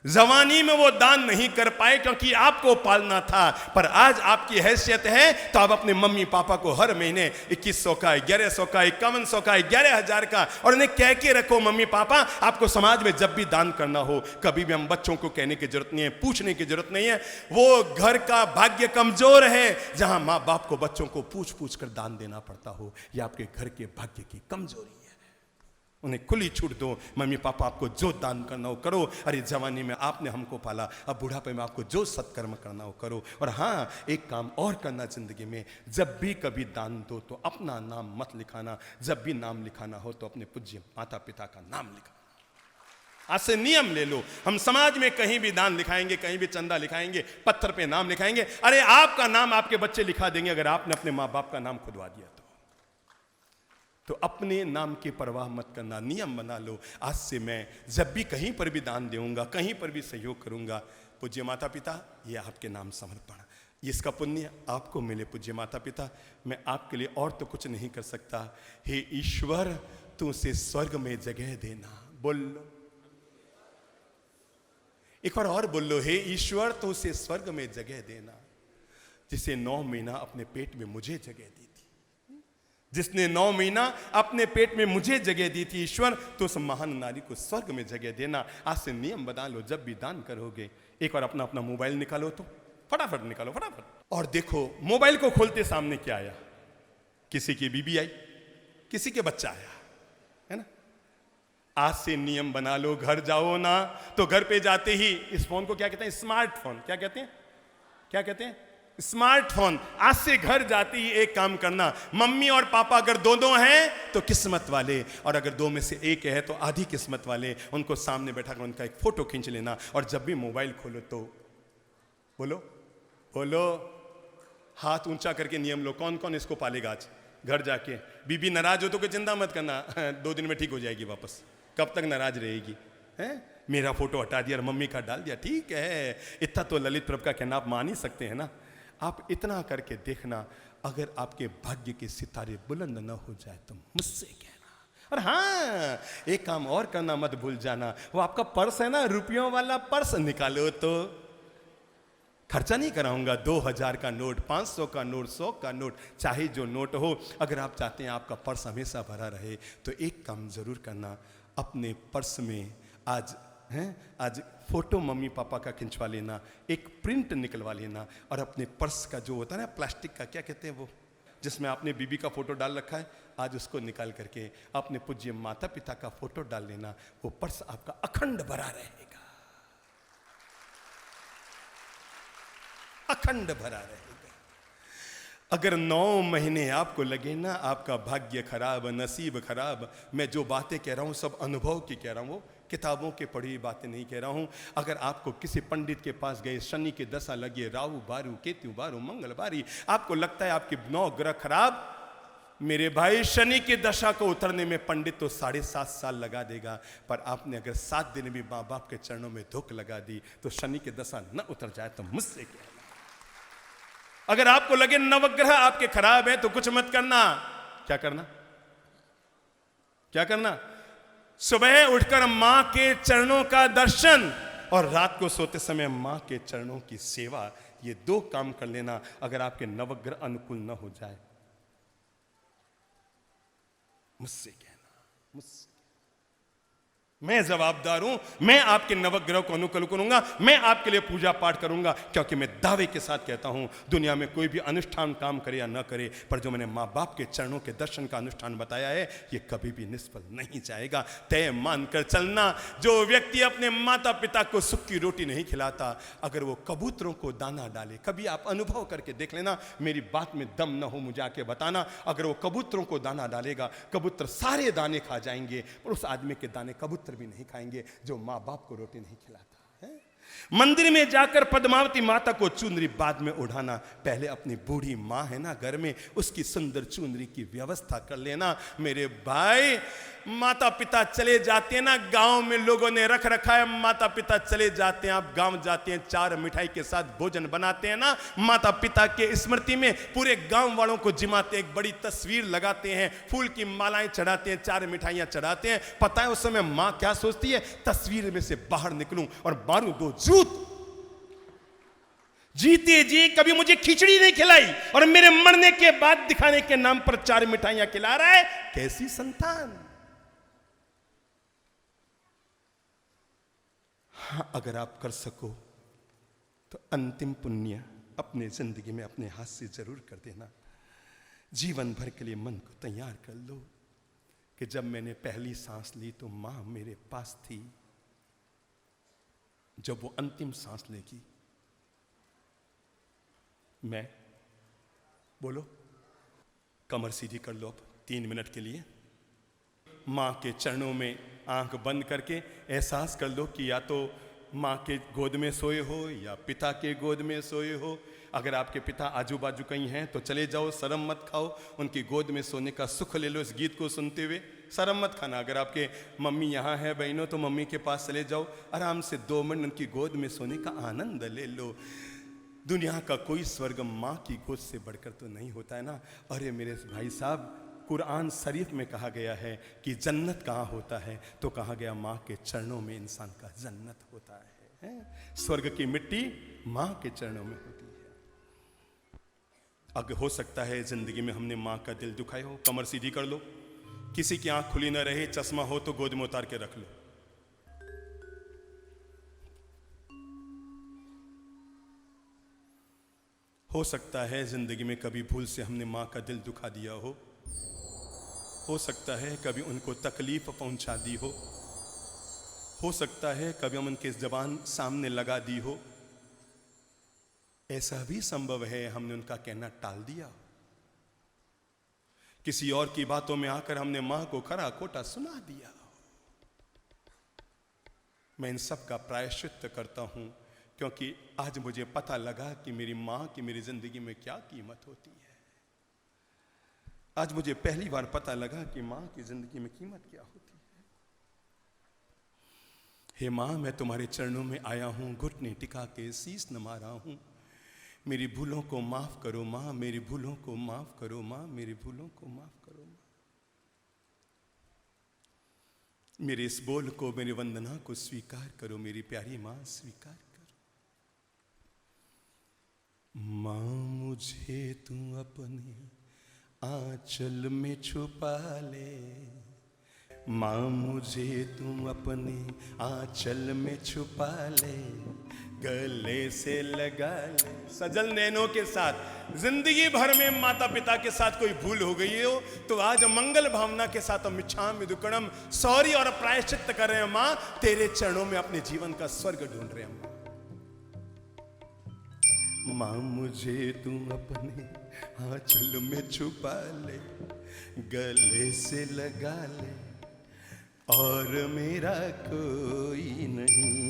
जवानी में वो दान नहीं कर पाए क्योंकि आपको पालना था, पर आज आपकी हैसियत है तो आप अपने मम्मी पापा को हर महीने 2100 का, 1100 का, 5100 का, 11,000 का, और उन्हें कह के रखो मम्मी पापा आपको समाज में जब भी दान करना हो, कभी भी हम बच्चों को कहने की जरूरत नहीं है, पूछने की जरूरत नहीं है। वो घर का भाग्य कमजोर है जहां माँ बाप को बच्चों को पूछ पूछ कर दान देना पड़ता हो, यह आपके घर के भाग्य की कमजोरी है। उन्हें खुली छूट दो, मम्मी पापा आपको जो दान करना हो करो। अरे जवानी में आपने हमको पाला, अब बुढ़ापे में आपको जो सत्कर्म करना हो करो। और हाँ, एक काम और करना जिंदगी में, जब भी कभी दान दो तो अपना नाम मत लिखाना, जब भी नाम लिखाना हो तो अपने पूज्य माता पिता का नाम लिखाना। आज से नियम ले लो, हम समाज में कहीं भी दान लिखाएंगे, कहीं भी चंदा लिखाएंगे, पत्थर पे नाम लिखाएंगे, अरे आपका नाम आपके बच्चे लिखा देंगे अगर आपने अपने माँ बाप का नाम खुदवा दिया तो अपने नाम की परवाह मत करना, नियम बना लो। आज से मैं जब भी कहीं पर भी दान दूंगा, कहीं पर भी सहयोग करूंगा, पूज्य माता पिता ये आपके नाम समर्पण, इसका पुण्य आपको मिले पूज्य माता पिता। मैं आपके लिए और तो कुछ नहीं कर सकता। हे ईश्वर, तू उसे स्वर्ग में जगह देना। बोल लो एक बार और, बोल लो, हे ईश्वर, तू उसे स्वर्ग में जगह देना जिसे 9 महीना अपने पेट में मुझे जगह दी थी, जिसने 9 महीना अपने पेट में मुझे जगह दी थी। ईश्वर, तो उस महान नारी को स्वर्ग में जगह देना। आज से नियम बना लो, जब भी दान करोगे एक बार अपना अपना मोबाइल निकालो, तो फटाफट निकालो, फटाफट, और देखो मोबाइल को खोलते सामने क्या आया। किसी की बीबी आई, किसी के बच्चा आया, है ना। आज से नियम बना लो, घर जाओ ना तो घर पे जाते ही इस फोन को क्या कहते हैं, स्मार्टफोन। क्या कहते हैं, क्या कहते हैं, स्मार्टफोन। आज से घर जाते ही एक काम करना, मम्मी और पापा अगर दोनों हैं तो किस्मत वाले, और अगर 2 में से एक है तो आधी किस्मत वाले। उनको सामने बैठा कर उनका एक फोटो खींच लेना, और जब भी मोबाइल खोलो तो बोलो, बोलो, हाथ ऊंचा करके नियम लो। कौन कौन इसको पालेगा आज घर जाके। बीबी नाराज हो तो कोई चिंता मत करना, 2 दिन में ठीक हो जाएगी वापस। कब तक नाराज रहेगी, हैं? मेरा फोटो हटा दिया और मम्मी का डाल दिया, ठीक है, इतना तो ललित प्रभु का कहना आप मान ही सकते हैं ना। आप इतना करके देखना, अगर आपके भाग्य के सितारे बुलंद न हो जाए तो मुझसे कहना। और हाँ, एक काम और करना मत भूल जाना, वो आपका पर्स है ना, रुपयों वाला पर्स निकालो, तो खर्चा नहीं कराऊंगा। 2000 का नोट, 500 का नोट, 100 का नोट, चाहे जो नोट हो, अगर आप चाहते हैं आपका पर्स हमेशा भरा रहे तो एक काम जरूर करना, अपने पर्स में आज फोटो मम्मी पापा का खिंचवा लेना, एक प्रिंट निकलवा लेना, और अपने पर्स का जो होता है ना प्लास्टिक का, क्या कहते हैं वो, जिसमें आपने बीबी का फोटो डाल रखा है, आज उसको निकाल करके अपने पूज्य माता पिता का फोटो डाल लेना। वो पर्स आपका अखंड भरा रहेगा, अखंड भरा रहेगा। अगर 9 महीने आपको लगे ना आपका भाग्य खराब, नसीब खराब, मैं जो बातें कह रहा हूं सब अनुभव की कह रहा हूं, किताबों के पढ़ी हुई बातें नहीं कह रहा हूं। अगर आपको किसी पंडित के पास गए, शनि की दशा लगी, राहु बारू, केतु बारू, मंगल बारी, आपको लगता है आपके 9 ग्रह खराब, मेरे भाई शनि की दशा को उतरने में पंडित तो 7.5 साल लगा देगा, पर आपने अगर 7 दिन भी माँ बाप के चरणों में धूप लगा दी तो शनि की दशा न उतर जाए तो मुझसे कहना। अगर आपको लगे नवग्रह आपके खराब है तो कुछ मत करना। क्या करना, क्या करना, सुबह उठकर मां के चरणों का दर्शन और रात को सोते समय मां के चरणों की सेवा, ये 2 काम कर लेना। अगर आपके नवग्रह अनुकूल न हो जाए, मुझसे कहना, मुझसे, मैं जवाबदार हूं, मैं आपके नवग्रह को अनुकूल करूंगा, मैं आपके लिए पूजा पाठ करूंगा, क्योंकि मैं दावे के साथ कहता हूं दुनिया में कोई भी अनुष्ठान काम करे या ना करे, पर जो मैंने मां बाप के चरणों के दर्शन का अनुष्ठान बताया है ये कभी भी निष्फल नहीं जाएगा। तय मानकर चलना, जो व्यक्ति अपने माता पिता को सुख की रोटी नहीं खिलाता, अगर वो कबूतरों को दाना डाले, कभी आप अनुभव करके देख लेना, मेरी बात में दम न हो मुझे आके बताना, अगर वो कबूतरों को दाना डालेगा, कबूतर सारे दाने खा जाएंगे, पर उस आदमी के दाने कबूतर भी नहीं खाएंगे जो मां बाप को रोटी नहीं खिलाता है। मंदिर में जाकर पद्मावती माता को चुनरी बाद में उठाना, पहले अपनी बूढ़ी मां है ना घर में, उसकी सुंदर चुनरी की व्यवस्था कर लेना। मेरे भाई, माता पिता चले जाते हैं ना, गांव में लोगों ने रख रखा है, माता पिता चले जाते हैं, आप गांव जाते हैं, 4 मिठाई के साथ भोजन बनाते हैं ना, माता पिता के स्मृति में पूरे गांव वालों को जिमाते हैं, एक बड़ी तस्वीर लगाते हैं, फूल की मालाएं चढ़ाते हैं, 4 मिठाइयां चढ़ाते हैं। पता है उस समय मां क्या सोचती है, तस्वीर में से बाहर निकलूं और मारूं 2 जूत, जीते जी कभी मुझे खिचड़ी नहीं खिलाई और मेरे मरने के बाद दिखाने के नाम पर 4 मिठाइयां खिला रहा है, कैसी संतान। हाँ, अगर आप कर सको तो अंतिम पुण्य अपने जिंदगी में अपने हाथ से जरूर कर देना। जीवन भर के लिए मन को तैयार कर लो कि जब मैंने पहली सांस ली तो मां मेरे पास थी, जब वो अंतिम सांस लेगी मैं, बोलो, कमर सीधी कर लो अब 3 मिनट के लिए, मां के चरणों में आंख बंद करके एहसास कर लो कि या तो मां के गोद में सोए हो या पिता के गोद में सोए हो। अगर आपके पिता आजू बाजू कहीं हैं तो चले जाओ, शर्म मत खाओ, उनकी गोद में सोने का सुख ले लो इस गीत को सुनते हुए, शर्म मत खाना। अगर आपके मम्मी यहाँ है बहनों तो मम्मी के पास चले जाओ, आराम से 2 मिनट उनकी गोद में सोने का आनंद ले लो। दुनिया का कोई स्वर्ग माँ की गोद से बढ़कर तो नहीं होता है ना। अरे मेरे भाई साहब, कुरान शरीफ में कहा गया है कि जन्नत कहाँ होता है, तो कहा गया माँ के चरणों में इंसान का जन्नत होता है। स्वर्ग की मिट्टी माँ के चरणों में होती है। अगर हो सकता है जिंदगी में हमने माँ का दिल दुखाया हो, कमर सीधी कर लो, किसी की आंख खुली ना रहे, चश्मा हो तो गोद में उतार के रख लो। हो सकता है जिंदगी में कभी भूल से हमने माँ का दिल दुखा दिया हो सकता है कभी उनको तकलीफ पहुंचा दी हो सकता है कभी हम उनके जबान सामने लगा दी हो। ऐसा भी संभव है हमने उनका कहना टाल दिया, किसी और की बातों में आकर हमने माँ को खरा खोटा सुना दिया। मैं इन सब का प्रायश्चित करता हूं क्योंकि आज मुझे पता लगा कि मेरी माँ की मेरी जिंदगी में क्या कीमत होती है। आज मुझे पहली बार पता लगा कि माँ की जिंदगी में कीमत क्या होती है। हे माँ, मैं तुम्हारे चरणों में आया हूँ, घुटने टिका के शीश नमा रहा हूँ। मेरी भूलों को माफ करो माँ, मेरी भूलों को माफ करो माँ, मेरी भूलों को माफ करो माँ। मेरे इस बोल को, मेरी वंदना को स्वीकार करो मेरी प्यारी माँ, स्वीकार करो। माँ, मुझे तू अपने आंचल में छुपा ले, माँ मुझे तू अपने आंचल में छुपा ले, गले से लगा ले। सजल नैनों के साथ जिंदगी भर में माता पिता के साथ कोई भूल हो गई हो तो आज मंगल भावना के साथ हम इच्छामि दुक्कड़म सॉरी और प्रायश्चित कर रहे हैं माँ, तेरे चरणों में अपने जीवन का स्वर्ग ढूंढ रहे हैं माँ। मुझे तू अपने आंचल में छुपा ले, गले से लगा ले, और मेरा कोई नहीं।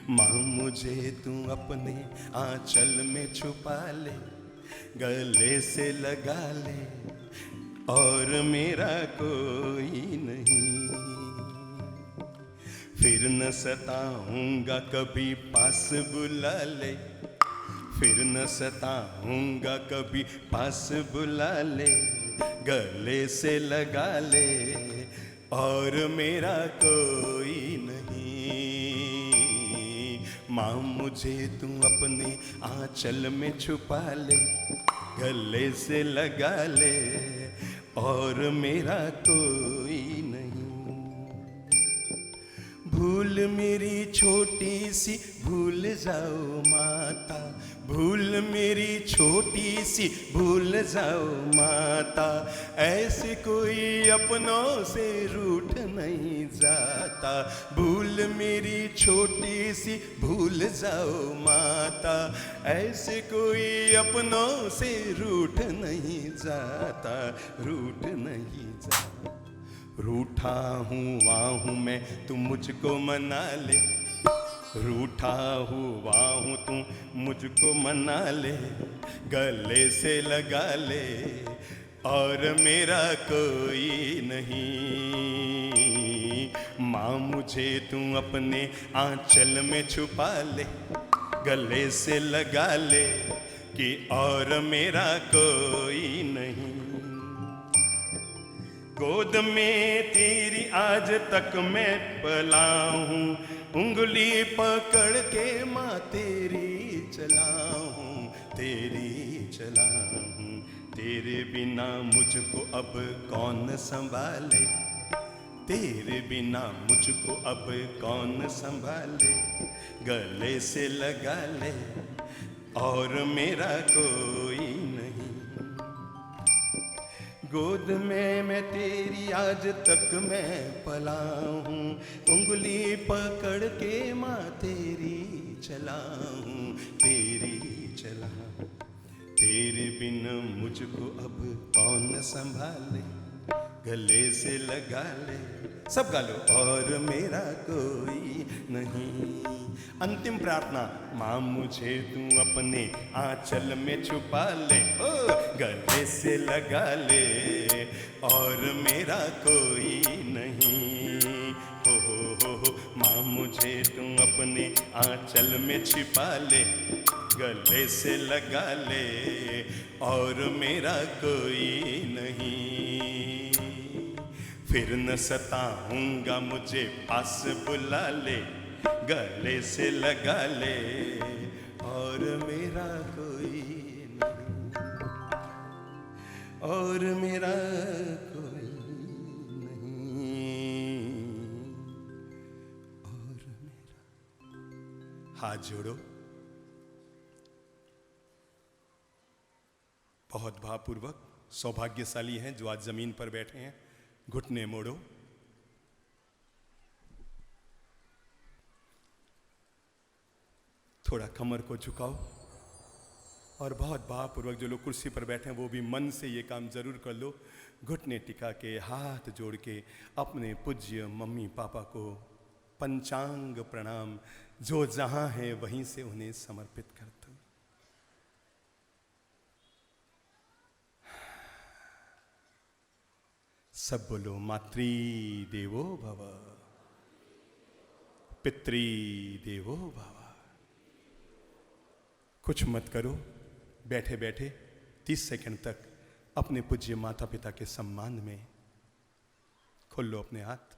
माँ, मुझे तू अपने आंचल में छुपा ले, गले से लगा ले, और मेरा कोई नहीं। फिर न सताऊंगा कभी पास बुला ले, फिर न सताऊंगा कभी पास बुला ले, गले से लगा ले, और मेरा कोई नहीं। माँ, मुझे तू अपने आंचल में छुपा ले, गले से लगा ले, और मेरा कोई नहीं। भूल मेरी छोटी सी भूल जाओ माता, भूल मेरी छोटी सी भूल जाओ माता, ऐसे कोई अपनों से रूठ नहीं जाता। भूल मेरी छोटी सी भूल जाओ माता, ऐसे कोई अपनों से रूठ नहीं जाता, रूठ नहीं जाता। रूठा हुआ हूँ मैं, तू मुझको मना ले, रूठा हुआ हूँ तू मुझको मना ले, गले से लगा ले, और मेरा कोई नहीं। माँ, मुझे तू अपने आंचल में छुपा ले, गले से लगा ले, कि और मेरा कोई नहीं। गोद में तेरी आज तक मैं पला हूँ, उंगली पकड़ के माँ तेरी चला हूँ, तेरी चला हूँ। तेरे बिना मुझको अब कौन संभाले, तेरे बिना मुझको अब कौन संभाले, गले से लगा ले, और मेरा कोई नहीं। गोद में मैं तेरी आज तक मैं पला हूँ, उंगली पकड़ के माँ तेरी चला हूँ, तेरी चला हूँ। तेरे बिन मुझको अब कौन संभाले, गले से लगा ले, सब गा लो, और मेरा कोई नहीं। अंतिम प्रार्थना, माँ मुझे तू अपने आंचल में छुपा ले, ओ गले से लगा ले, और मेरा कोई नहीं। हो माँ मुझे तू अपने आंचल में छिपा ले, गले से लगा ले और मेरा कोई नहीं, फिर न सताऊंगा मुझे पास बुला ले, गले से लगा ले और मेरा कोई नहीं, और मेरा कोई नहीं, और मेरा। हाथ जोड़ो, बहुत भावपूर्वक। सौभाग्यशाली हैं जो आज जमीन पर बैठे हैं। घुटने मोड़ो, थोड़ा कमर को झुकाओ, और बहुत भावपूर्वक जो लोग कुर्सी पर बैठे हैं वो भी मन से ये काम जरूर कर लो। घुटने टिका के, हाथ जोड़ के अपने पूज्य मम्मी पापा को पंचांग प्रणाम जो जहां है वहीं से उन्हें समर्पित करता हूं। सब बोलो, मातृ देवो भव, पितृ देवो भव। कुछ मत करो, बैठे बैठे 30 सेकंड तक अपने पूज्य माता पिता के सम्मान में खोल लो अपने हाथ।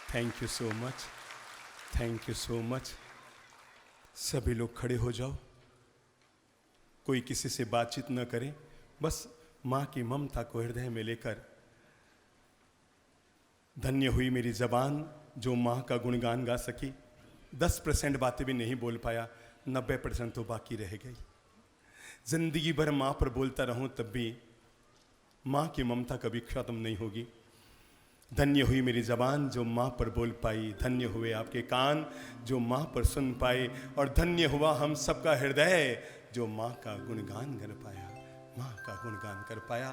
Thank you so much, thank you so much. सभी लोग खड़े हो जाओ, कोई किसी से बातचीत न करे, बस माँ की ममता को हृदय में लेकर। धन्य हुई मेरी जबान जो माँ का गुणगान गा सकी। 10% बातें भी नहीं बोल पाया, 90% तो बाकी रह गई। जिंदगी भर माँ पर बोलता रहूं तब भी माँ की ममता कभी खत्म नहीं होगी। धन्य हुई मेरी जबान जो माँ पर बोल पाई, धन्य हुए आपके कान जो माँ पर सुन पाए, और धन्य हुआ हम सबका हृदय जो माँ का गुणगान कर पाया, माँ का गुणगान कर पाया।